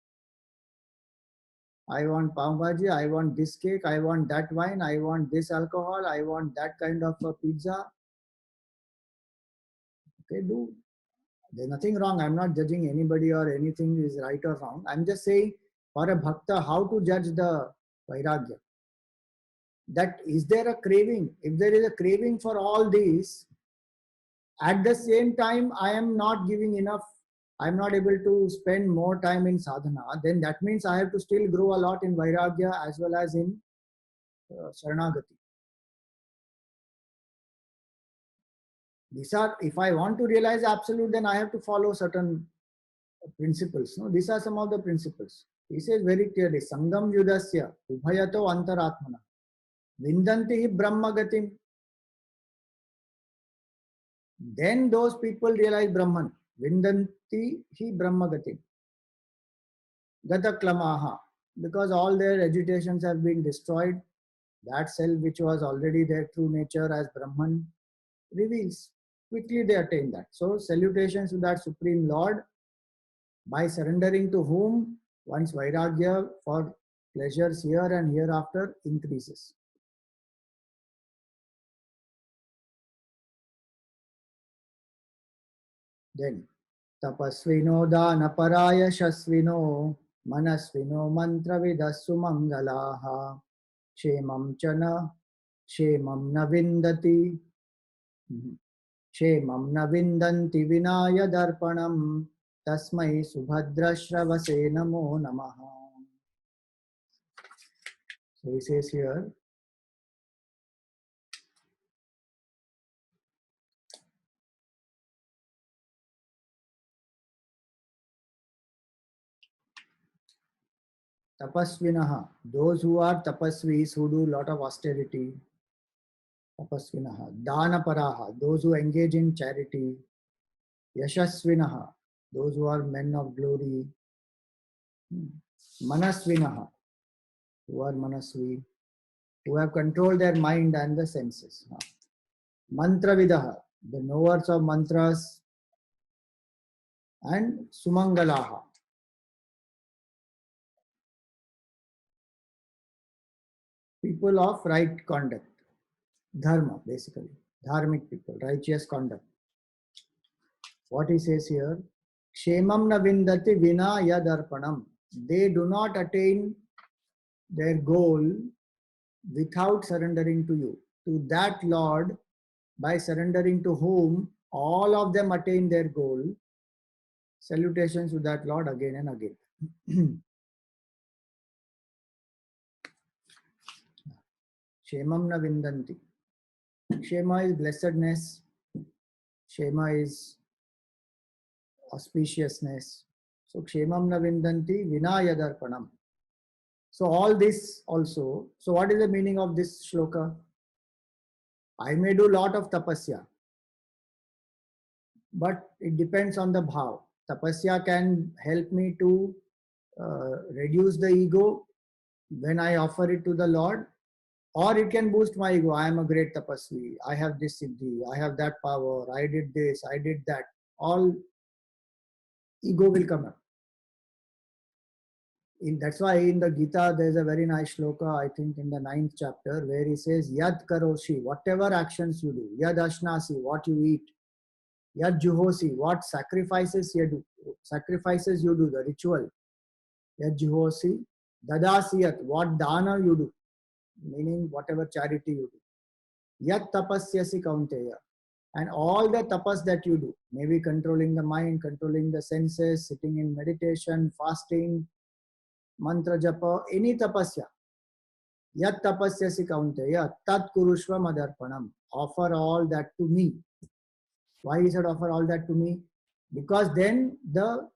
I want pav bhaji, I want this cake, I want that wine, I want this alcohol, I want that kind of a pizza. Okay, do. There's nothing wrong. I'm not judging anybody or anything is right or wrong. I'm just saying for a bhakta, how to judge the vairagya. That is there a craving? If there is a craving for all these, at the same time, I am not giving enough, I'm not able to spend more time in sadhana, then that means I have to still grow a lot in vairagya as well as in saranagati. These are, if I want to realize absolute, then I have to follow certain principles. No, these are some of the principles. He says very clearly, Sangam Yudasya, Ubhayato Antaratmana, Vindanti Brahmagatim. Then those people realize Brahman. Vindanti hi Brahmagatim. Gata Klamaha. Because all their agitations have been destroyed. That self which was already their true nature as Brahman reveals. Quickly they attain that. So salutations to that Supreme Lord, by surrendering to whom one's vairagya for pleasures here and hereafter increases. Then, tapasvino danaparaya shasvino manasvino mantravidassu mangalaha shemam chana shemam navindati shemam navindanti vinaya darpanam tasmai subhadrashravase namo namaha. So he says here, tapasvinaha, those who are tapasvis, who do a lot of austerity. Tapasvinaha, danaparaha, those who engage in charity. Yashasvinaha, those who are men of glory. Manasvinaha, who are manasvi, who have controlled their mind and the senses. Mantravidaha, the knowers of mantras. And sumangalaha, people of right conduct. Dharma, basically. Dharmic people, righteous conduct. What he says here, Kshemam na vindati vina yadarpanam. They do not attain their goal without surrendering to you. To that Lord, by surrendering to whom all of them attain their goal. Salutations to that Lord again and again. Kshemam na vindanti. Kshema is blessedness. Kshema is auspiciousness. So Kshemam na vindanti vinaya darpanam. So all this also. So what is the meaning of this shloka? I may do lot of tapasya, but it depends on the bhav. Tapasya can help me to reduce the ego when I offer it to the Lord, or it can boost my ego. I am a great tapasvi. I have this siddhi. I have that power. I did this. I did that. All ego will come up. That's why in the Gita there's a very nice shloka, I think in the 9th chapter, where he says, Yad karoshi, whatever actions you do, Yad ashnasi, what you eat, Yad juhosi, what sacrifices you do, the ritual, Yad juhosi, dadasiyat, what dana you do, meaning whatever charity you do, Yad tapasyasi kaunteya, and all the tapas that you do, maybe controlling the mind, controlling the senses, sitting in meditation, fasting, mantra japa, any tapasya, yat tapasyasi kaunteya, tat kurushva madarpanam, offer all that to me. Why he said offer all that to me? Because then the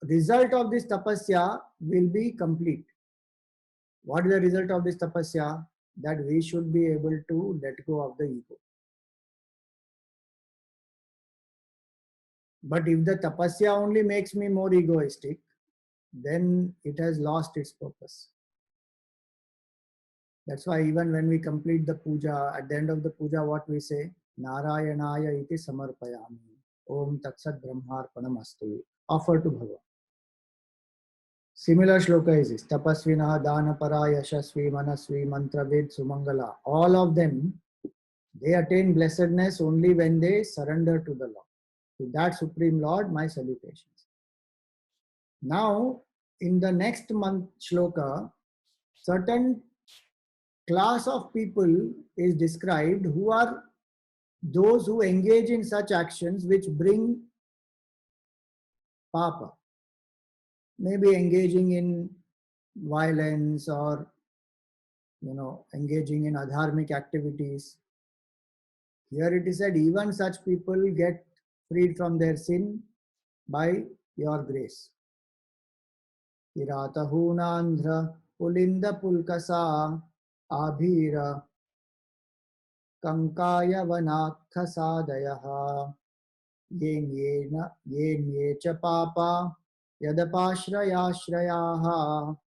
result of this tapasya will be complete. What is the result of this tapasya? That we should be able to let go of the ego. But if the tapasya only makes me more egoistic, then it has lost its purpose. That's why even when we complete the puja, at the end of the puja, what we say? Narayanaya iti samarpayami. Om tatsat brahmarpanam astu. Offer to Bhagavan. Similar shloka is this. Tapasvina, Danapara, Yashasvi, Manasvi, Mantravid, Sumangala. All of them, they attain blessedness only when they surrender to the Lord. To that Supreme Lord, my salutations. Now, in the next month shloka, certain class of people is described who are those who engage in such actions which bring papa. Maybe engaging in violence or engaging in adharmic activities. Here it is said even such people get freed from their sin by your grace. Iratahunandhra pulinda pulkasa abhira kankaya vanakhasadayah yenye cha papa yadapashrayashrayaha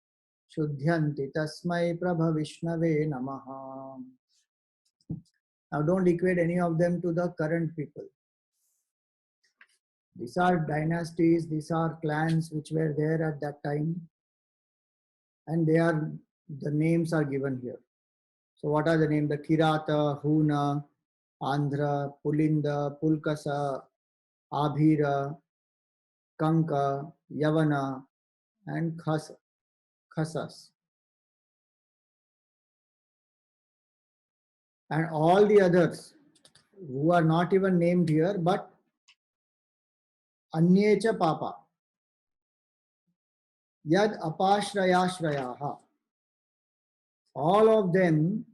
shuddhyanti tasmai prabhavishnave namaha. Now don't equate any of them to the current people. These are dynasties, these are clans which were there at that time, and the names are given here. So what are the names? The Kirata, Huna, Andhra, Pulinda, Pulkasa, Abhira, Kanka, Yavana, and Khasas. And all the others who are not even named here, but Anyecha Papa, Yad Apashrayashrayaha. All of them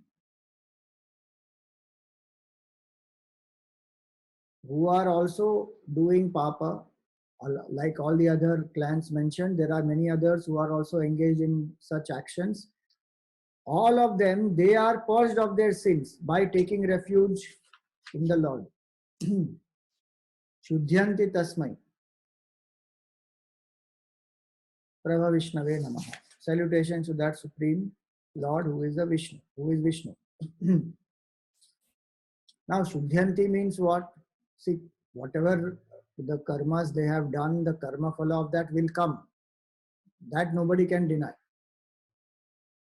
who are also doing Papa, like all the other clans mentioned, there are many others who are also engaged in such actions. All of them, they are purged of their sins by taking refuge in the Lord. Shuddhyanti tasmai Prabhavishnave namaha. Salutations to that Supreme Lord who is Vishnu. Now Shuddhyanti means what? See, whatever the karmas they have done, the karma phala of that will come. That nobody can deny.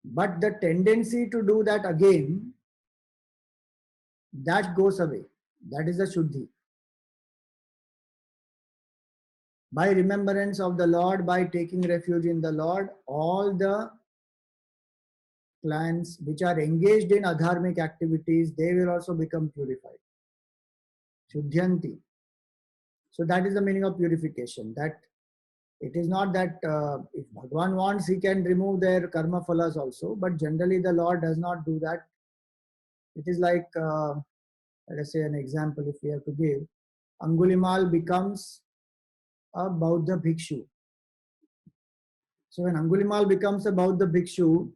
But the tendency to do that again, that goes away. That is the Shuddhi. By remembrance of the Lord, by taking refuge in the Lord, all the clans which are engaged in adharmic activities, they will also become purified. Shuddhyanti. So that is the meaning of purification. That it is not that if Bhagavan wants, he can remove their karma phalas also, but generally the Lord does not do that. It is like, let us say an example if we have to give. Angulimal becomes a Bauddha Bhikshu. So when Angulimal becomes a Bauddha Bhikshu,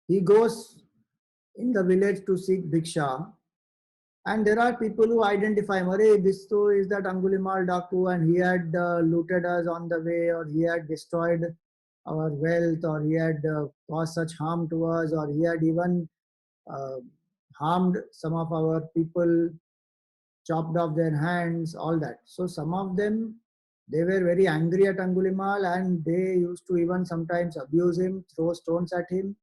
he goes in the village to seek Bhiksha, and there are people who identify him. This too is that Angulimal Daku, and he had looted us on the way, or he had destroyed our wealth, or he had caused such harm to us, or he had even harmed some of our people. chopped off their hands, all that. So some of them, they were very angry at Angulimal and they used to even sometimes abuse him, throw stones at him.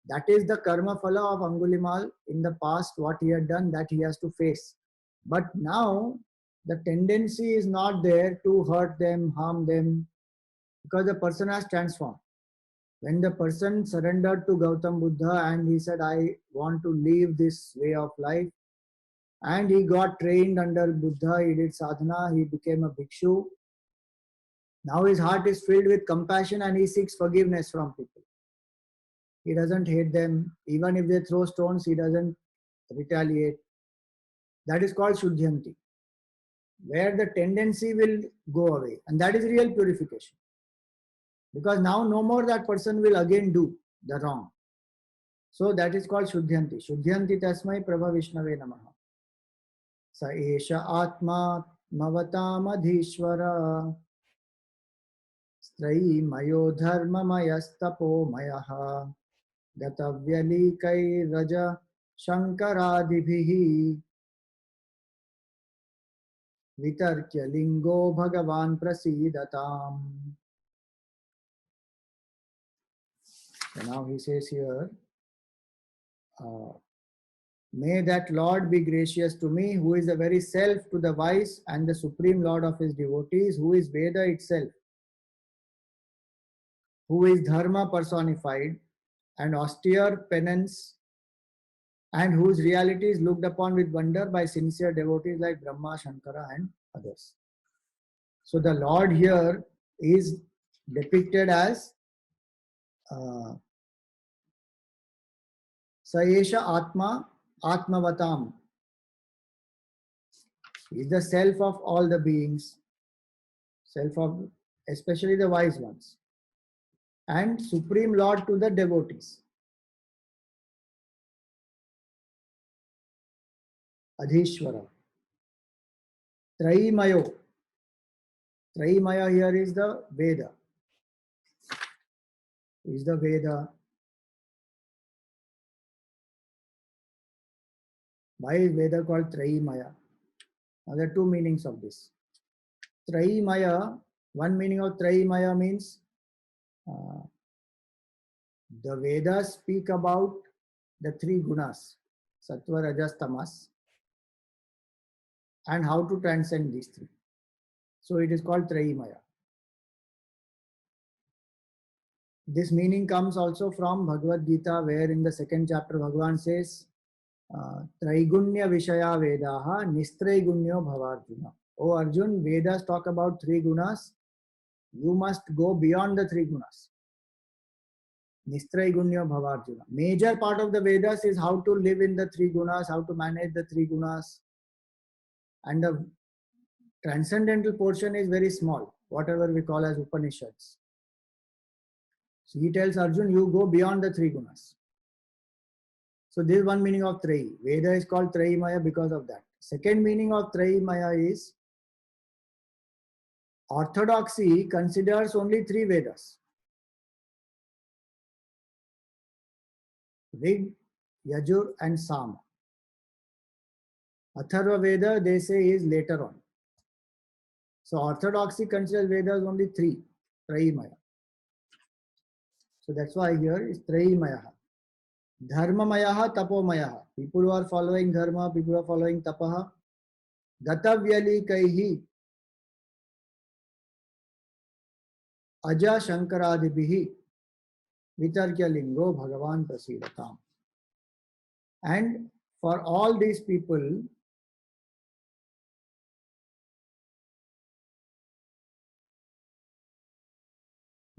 That is the karma phala of Angulimal in the past, what he had done, that he has to face. But now the tendency is not there to hurt them, harm them, because the person has transformed. When the person surrendered to Gautam Buddha and he said, I want to leave this way of life, and he got trained under Buddha, he did sadhana, he became a bhikshu. Now his heart is filled with compassion and he seeks forgiveness from people. He doesn't hate them. Even if they throw stones, he doesn't retaliate. That is called Shuddhyanti, where the tendency will go away. And that is real purification. Because now no more that person will again do the wrong. So that is called Shuddhyanti. Shuddhyanti tasmai Prabha Vishnave namaha. Sa esha atma mavatam Strai mayo dharma mayastapo mayaha Gatavyali raja Shankaradibhihi Vitarkya lingo Bhagavan prasidatam. So now he says here, may that Lord be gracious to me, who is the very self to the wise and the supreme Lord of his devotees, who is Veda itself, who is Dharma personified and austere penance, and whose reality is looked upon with wonder by sincere devotees like Brahma, Shankara and others. So the Lord here is depicted as Sayesha Atma Atmavatam. He is the self of all the beings, self of especially the wise ones, and Supreme Lord to the devotees. Adhishwara. Traimayo. Traimaya here is the Veda. Is the Veda. Why is Veda called Traimaya? Now there are two meanings of this. Traimaya, one meaning of Traimaya means the Vedas speak about the three gunas, Sattva, Rajas, Tamas, and how to transcend these three. So it is called Traimaya. This meaning comes also from Bhagavad Gita, where in the second chapter Bhagavan says, Traigunya Vishaya Vedaha Nistraigunyo Bhavarjuna. O Arjun, Vedas talk about three gunas. You must go beyond the three gunas. Nistraigunyo Bhavarjuna. Major part of the Vedas is how to live in the three gunas, how to manage the three gunas. And the transcendental portion is very small, whatever we call as Upanishads. So he tells Arjun, you go beyond the three gunas. So this is one meaning of Trai. Veda is called Traimaya because of that. Second meaning of Traimaya is Orthodoxy considers only three Vedas. Rig, Yajur and Sama. Atharva Veda, they say, is later on. So Orthodoxy considers Vedas only three, Traimaya. So that's why here is Traimaya. Dharmamayaha, Tapomayaha. People who are following Dharma, people who are following Tapaha. Gatavyali Kaihi. Aja Shankaradibhihi. Vitarkya Lingo Bhagavan Prasidatam. And for all these people,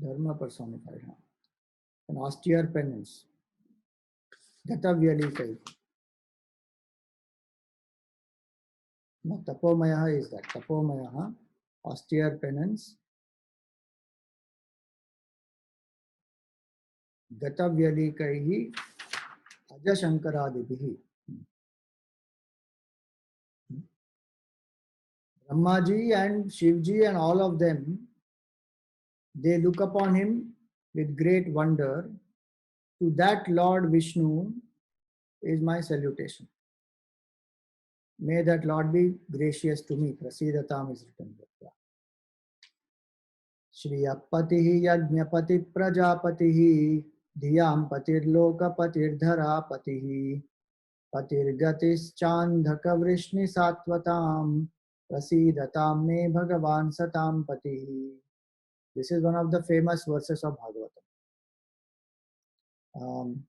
Dharma personified, an austere penance. Gatavyali Kaihi. No, Tapomayaha is that. Tapomayaha, austere penance. Gatavyali Kaihi Aja Shankaradibhihi. Brahmaji and Shivji and all of them, they look upon him with great wonder. To that Lord Vishnu is my salutation. May that Lord be gracious to me. Prasidatam is written there. Shriyapatihi Yajnapati Prajapatihi Dhyam Patirlokapatirdharapatihi Patirgatischandhaka Vrishni Satvatam Prasidatam me Bhagavan Satam Patihi. This is one of the famous verses of Bhagavatam.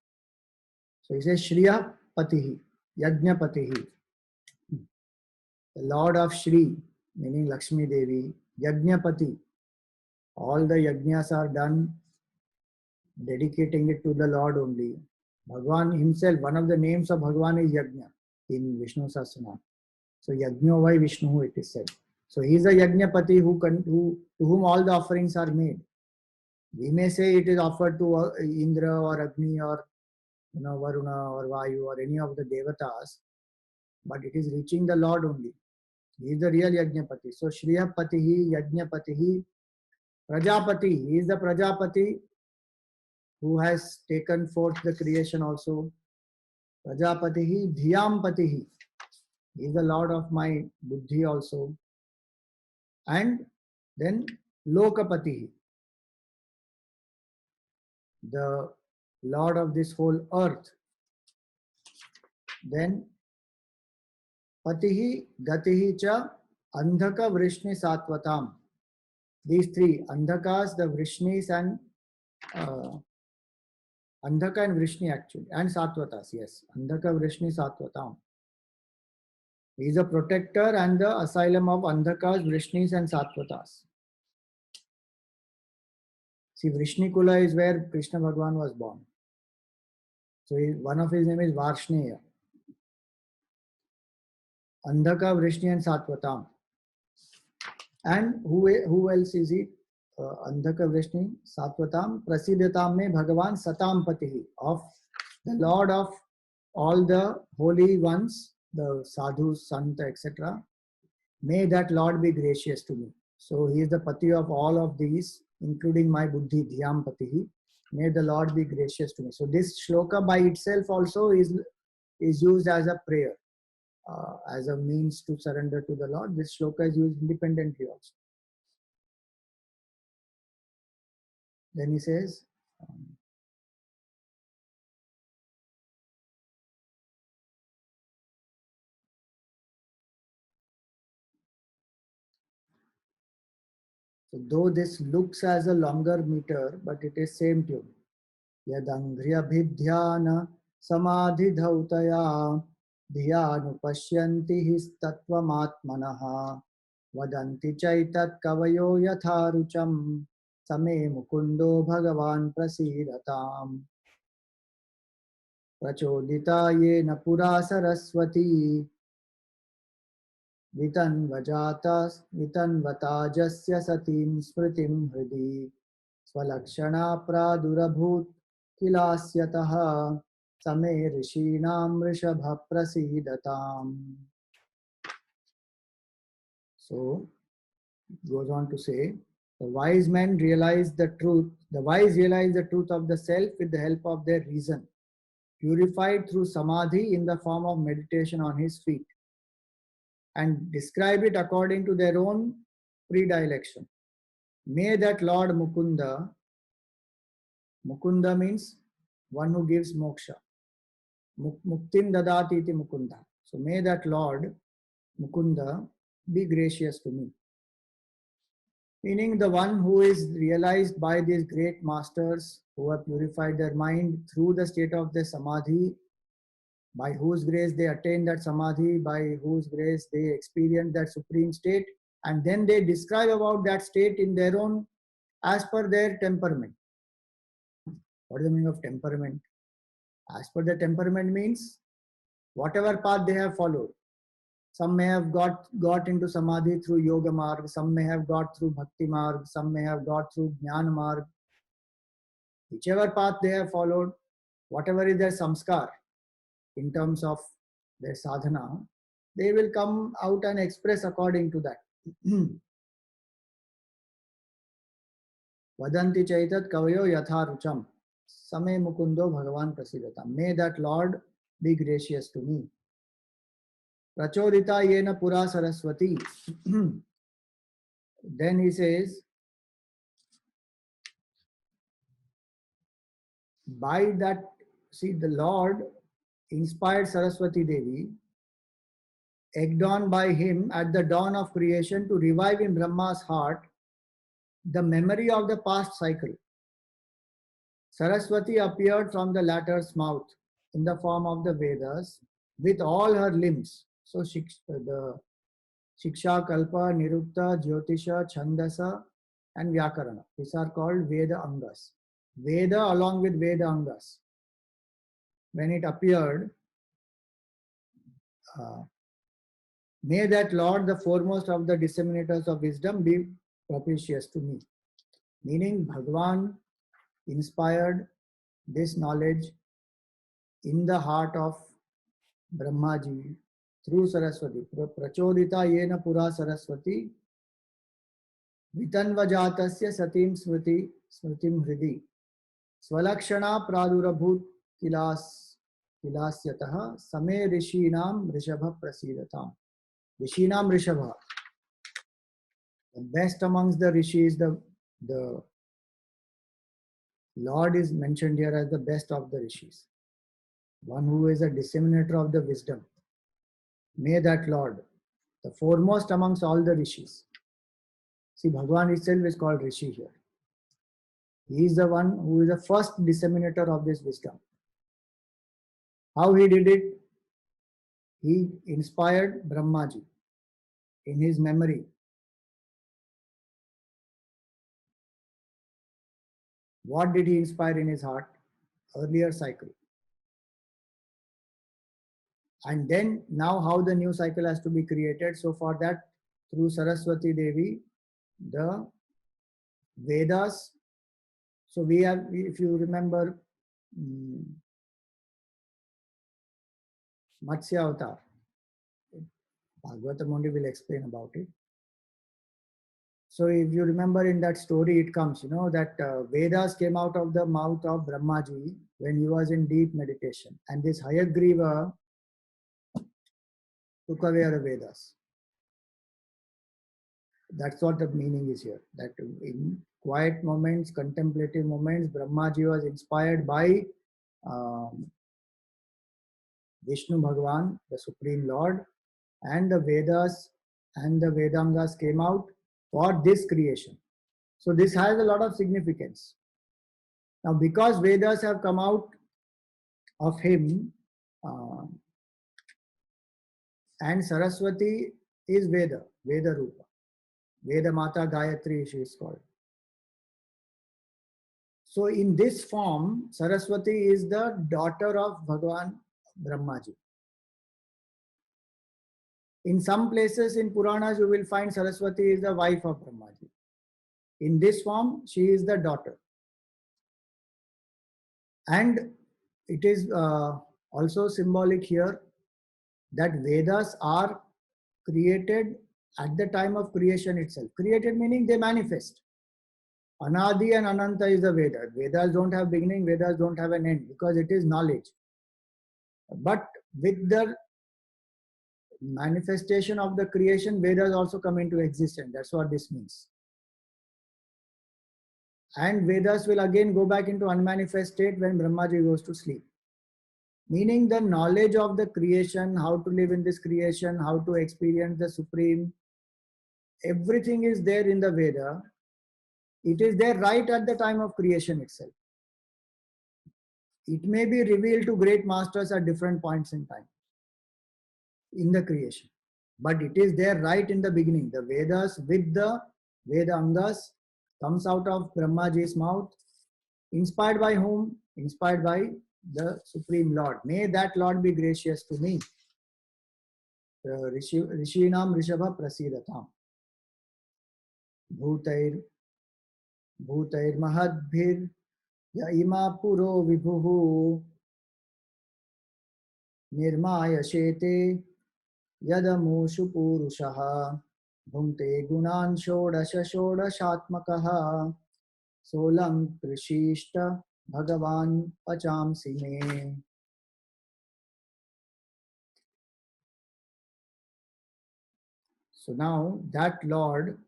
So he says Shriya Patihi, Yajnapatihi, the Lord of Shri, meaning Lakshmi Devi, Yajnapati. All the yajnas are done dedicating it to the Lord only. Bhagwan himself, one of the names of Bhagwan is Yajna in Vishnu Sahasranam. So Yajno vai Vishnu, it is said. So he is a Yajnapati to whom all the offerings are made. We may say it is offered to Indra or Agni or Varuna or Vayu or any of the devatas, but it is reaching the Lord only. He is the real Yajnapati. So Shriyapatihi, Yajnapatihi, Prajapati. He is the Prajapati who has taken forth the creation also. Prajapatihi, Dhyam-patihi. He is the Lord of my buddhi also. And then Lokapatihi, the Lord of this whole earth. Then Patihi, Gatihi cha, Andhaka, Vrishni, Satvatam. These three, Andhakas, the Vrishnis and Andhaka and Vrishni actually, and Satvatas, yes. Andhaka, Vrishni, Satvatam. He is a protector and the asylum of Andhakas, Vrishnis and Satvatas. See, Vrishnikula is where Krishna Bhagwan was born. So one of his name is Varshneya. Andhaka, Vrishni and Satvatam. And who else is he? Andhaka, Vrishni, Satvatam, Prasidatam me Bhagavan Satam Patihi, of the Lord of all the holy ones, the sadhus, santa, etc. May that Lord be gracious to me. So he is the Pati of all of these, including my Buddhi, Dhyam Patihi. May the Lord be gracious to me. So this shloka by itself also is used as a prayer, as a means to surrender to the Lord. This shloka is used independently also. Then he says, so though this looks as a longer meter, but it is same tune. Yadanghriyabhidhyana samadhi dhautaya dhyanupashyanti his tattvamatmanaha vadanti chaitat kavayo yatharucham same mukundo bhagavan prasidatam prachodita yena pura saraswati vitanvatajasya satim smritim hridi स्वलक्षणा प्रादुरभूत किलास्यतः समे ऋषीणां वृषभ प्रसीदताम्. So goes on to say, the wise men realize the truth. The wise realize the truth of the self with the help of their reason, purified through samadhi in the form of meditation on his feet, and describe it according to their own predilection. May that Lord Mukunda, Mukunda means one who gives moksha. Muktim dadati iti Mukunda. So may that Lord Mukunda be gracious to me. Meaning the one who is realized by these great masters who have purified their mind through the state of the samadhi, by whose grace they attain that samadhi, by whose grace they experience that supreme state, and then they describe about that state in their own, as per their temperament. What is the meaning of temperament? As per the temperament means whatever path they have followed. Some may have got into samadhi through yoga marg, some may have got through bhakti marg, some may have got through jnana marg. Whichever path they have followed, whatever is their samskar in terms of their sadhana, they will come out and express according to that. Vadanti chaitat kavayo yatha rucham same mukundo bhagavan prasidatam. May that Lord be gracious to me. Prachodita yena pura Saraswati. Then he says, by that, see, the Lord inspired Saraswati Devi, egged on by him at the dawn of creation to revive in Brahma's heart the memory of the past cycle. Saraswati appeared from the latter's mouth in the form of the Vedas with all her limbs. So the Shiksha, Kalpa, Nirukta, Jyotisha, Chandasa, and Vyakarana. These are called Veda Angas. Veda along with Veda Angas. When it appeared, may that Lord, the foremost of the disseminators of wisdom, be propitious to me. Meaning, Bhagavan inspired this knowledge in the heart of Brahmaji through Saraswati. Prachodita yena pura Saraswati vitanvajatasya satim smritim hridi swalakshana pradurabhut kilasyatah same rishinam rishabha prasidatam. Rishinam rishabha. The best amongst the rishis, the Lord is mentioned here as the best of the rishis. One who is a disseminator of the wisdom. May that Lord, the foremost amongst all the rishis. See, Bhagavan itself is called Rishi here. He is the one who is the first disseminator of this wisdom. How he did it? He inspired Brahmaji in his memory. What did he inspire in his heart? Earlier cycle. And then now how the new cycle has to be created. So for that, through Saraswati Devi, the Vedas. So we have, if you remember, Matsya Avatar. Bhagavatam only will explain about it. So if you remember in that story, it comes, that Vedas came out of the mouth of Brahmaji when he was in deep meditation. And this Hayagriva took away the Vedas. That's what the meaning is here. That in quiet moments, contemplative moments, Brahmaji was inspired by Vishnu Bhagavan, the Supreme Lord, and the Vedas and the Vedangas came out for this creation. So this has a lot of significance. Now, because Vedas have come out of him, and Saraswati is Veda Rupa. Veda Mata Gayatri, she is called. So in this form, Saraswati is the daughter of Bhagavan Brahmaji. In some places in Puranas, you will find Saraswati is the wife of Brahmaji. In this form, she is the daughter. And it is also symbolic here that Vedas are created at the time of creation itself. Created meaning they manifest. Anadi and Ananta is the Veda. Vedas don't have beginning, Vedas don't have an end because it is knowledge. But with the manifestation of the creation, Vedas also come into existence. That's what this means. And Vedas will again go back into unmanifest state when Brahmaji goes to sleep. Meaning the knowledge of the creation, how to live in this creation, how to experience the Supreme, everything is there in the Veda. It is there right at the time of creation itself. It may be revealed to great masters at different points in time in the creation. But it is there right in the beginning. The Vedas with the Veda Angas comes out of Brahmaji's mouth. Inspired by whom? Inspired by the Supreme Lord. May that Lord be gracious to me. Rishinam Rishabha Prasidatam. Bhutair Mahadbhir Yaima Puro Vibhuhu Nirmaya Shete Yadamushu Purushaha Bhunte Gunan Shodasha Shodashatmakaha Solam Krishishta Bhagavan Pacham Sime. So now that Lord,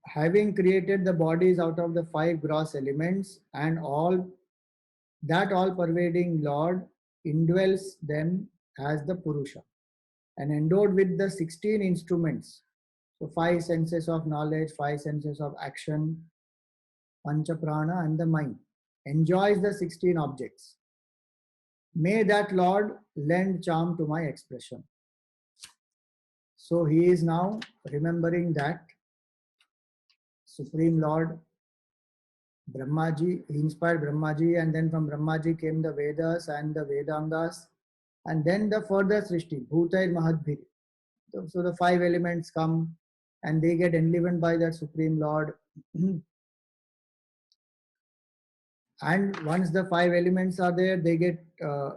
having created the bodies out of the five gross elements, and all that all pervading Lord indwells them as the Purusha and endowed with the 16 instruments. So five senses of knowledge, five senses of action, Pancha Prana, and the mind. Enjoys the 16 objects. May that Lord lend charm to my expression. So he is now remembering that Supreme Lord Brahmaji, he inspired Brahmaji, and then from Brahmaji came the Vedas and the Vedangas, and then the further Srishti, Bhutair Mahadbhiri. So the five elements come and they get enlivened by that Supreme Lord. And once the five elements are there, they get the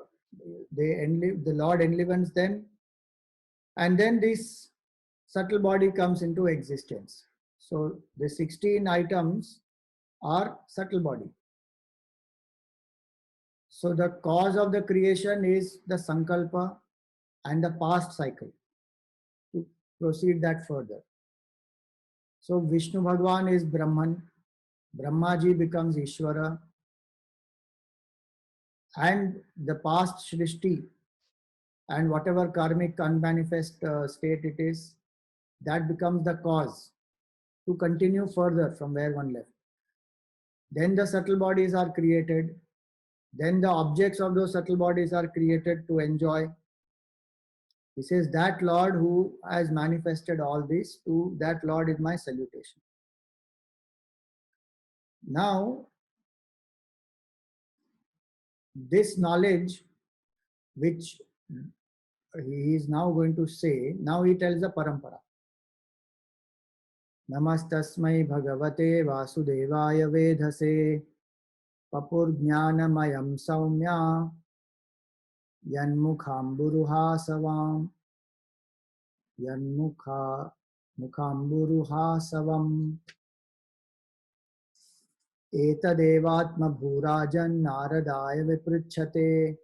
Lord enlivens them, and then this subtle body comes into existence. So the 16 items are subtle body. So the cause of the creation is the sankalpa and the past cycle. To proceed that further. So Vishnu Bhagwan is Brahman, Brahmaji becomes Ishvara, and the past Shrishti and whatever karmic unmanifest state it is, that becomes the cause to continue further from where one left. Then the subtle bodies are created. Then the objects of those subtle bodies are created to enjoy. He says, that Lord who has manifested all this, to that Lord is my salutation. Now, this knowledge which he is now going to say, now he tells the parampara. Namastasmai bhagavate vasudevaya vedhase papurjnanamayam saumya yanmukhamburuhasavam yanmukhamburuhasavam etadevatma bhurajan naradaya vipruchate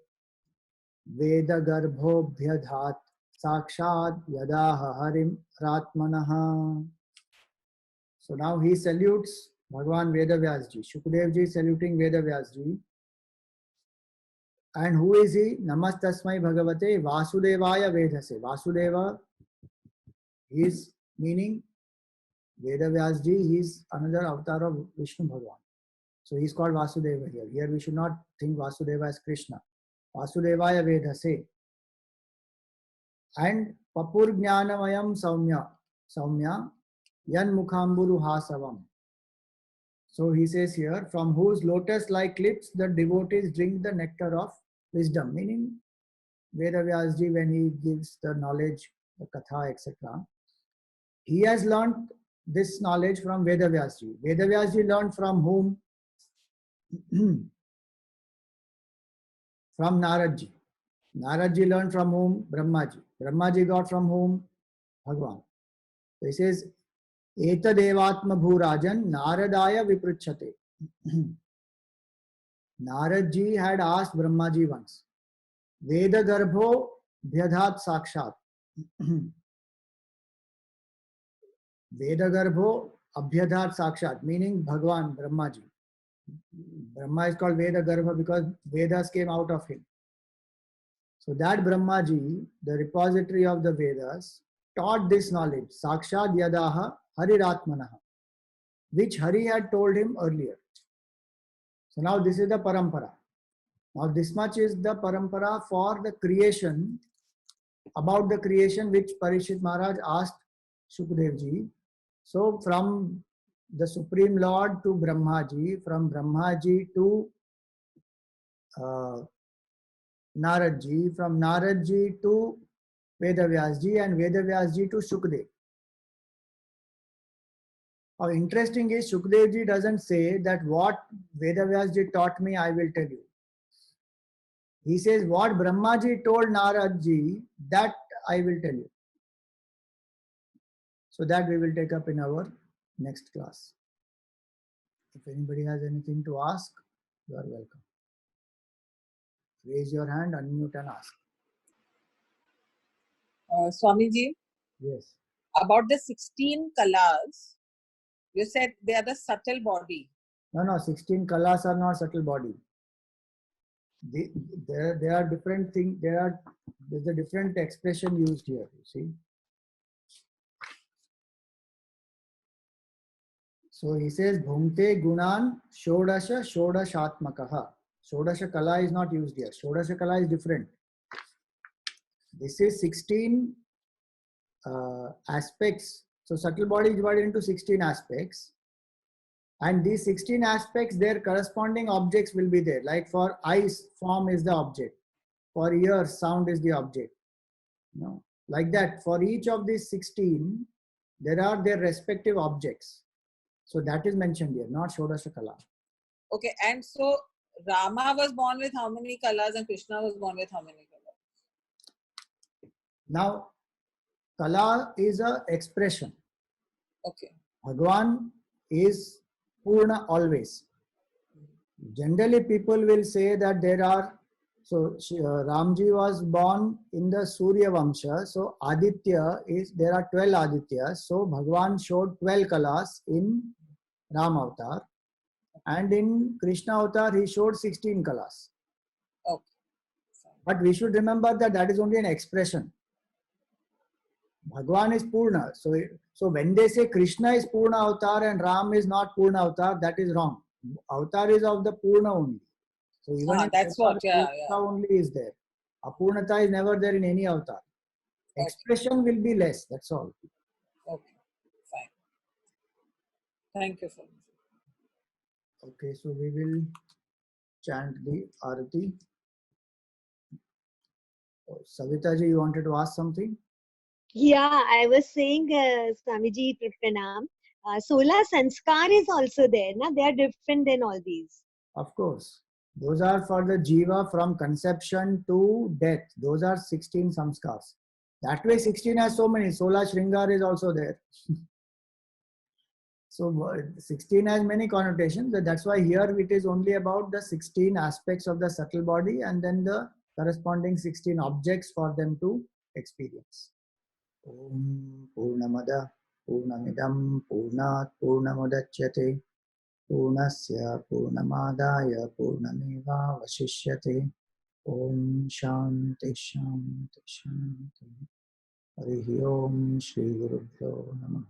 vedagarbhobhyadhat sakshat yadaha harim ratmanaha. So now he salutes Bhagavan Vedavyasji. Shukadevji is saluting Vedavyasji. And who is he? Namastasmai Bhagavate Vasudevaya Vedhase. Vasudeva is meaning Vedavyasji. He is another avatar of Vishnu Bhagavan. So he is called Vasudeva here. Here we should not think Vasudeva as Krishna. Vasudevaya Vedhase. And Papur Jnanamayam Saumya Yan Mukhamburu Hasavam. So he says here, from whose lotus-like lips the devotees drink the nectar of wisdom, meaning Vedavyasji, when he gives the knowledge, the katha, etc. He has learnt this knowledge from Vedavyasji. Vedavyasji learned from whom? From Naradji. Naradji learned from whom? Brahmaji. Brahmaji got from whom? Bhagavan. So he says, Etadevatma bhurajan naradaya vipruchate. Naradji had asked Brahmaji once, Veda garbho bhyadhat sakshat. Veda garbho abhyadhat sakshat, meaning Bhagavan, Brahmaji. Brahma is called Veda garbha because Vedas came out of him. So that Brahmaji, the repository of the Vedas, taught this knowledge, sakshat yadaha hariratmanaha, which Hari had told him earlier. So now this is the parampara. Now this much is the parampara for the creation, about the creation which Parikshit Maharaj asked Shukadevji. So from the Supreme Lord to Brahmaji, from Brahmaji to Naradji, from Naradji to Vedavyasji, and Vedavyasji to Shukdev. How interesting is Shukadevji doesn't say that what Vedavyasji taught me, I will tell you. He says what Brahmaji told Naradji, that I will tell you. So that we will take up in our next class. If anybody has anything to ask, you are welcome. Raise your hand, unmute and ask.
Swamiji,
Yes.
About the 16 kalas, you said they are the subtle body.
No, 16 kalas are not subtle body. They, there are different things. There's a different expression used here. You see. So he says, Bhumte Gunan Shodasha Shodashatmakaha. Shodasha Kala is not used here. Shodasha Kala is different. This is 16 aspects. So subtle body is divided into 16 aspects. And these 16 aspects, their corresponding objects will be there. Like for eyes, form is the object. For ears, sound is the object. No, like that. For each of these 16, there are their respective objects. So that is mentioned here, not Shodasha Kala.
Okay, and so Rama was born with how many kalas and Krishna was born with how many kalas?
Now, Kala is a expression.
Okay.
Bhagwan is Purna always. Generally, people will say that there are, so Ramji was born in the Surya Vamsha. So Aditya is, there are 12 Adityas. So Bhagwan showed 12 Kalas in Ram Avatar. And in Krishna Avatar, he showed 16 Kalas.
Okay.
But we should remember that that is only an expression. Bhagwan is Purna. So when they say Krishna is Purna Avatar and Ram is not Purna Avatar, that is wrong. Avatar is of the Purna only. So even in
that's
Avatar,
what, yeah.
only is there. Apurnata is never there in any Avatar. Expression will be less, that's all.
Okay, fine. Thank you so much.
Okay, so we will chant the Arati. Oh, Savita ji, you wanted to ask something?
Yeah, I was saying, Swamiji Pranam, Sola Sanskar is also there. Na? They are different than all these.
Of course. Those are for the Jiva from conception to death. Those are 16 samskars. That way 16 has so many. Sola Shringar is also there. So 16 has many connotations. That's why here it is only about the 16 aspects of the subtle body and then the corresponding 16 objects for them to experience. Om Purnamada Purnamidam Purnat Purnamudachyate Purnasya Purnamadaya Purnameva Vashishyate. Om Shanti Shanti Shanti. Harihi Om Shri Gurubhyo Namaha.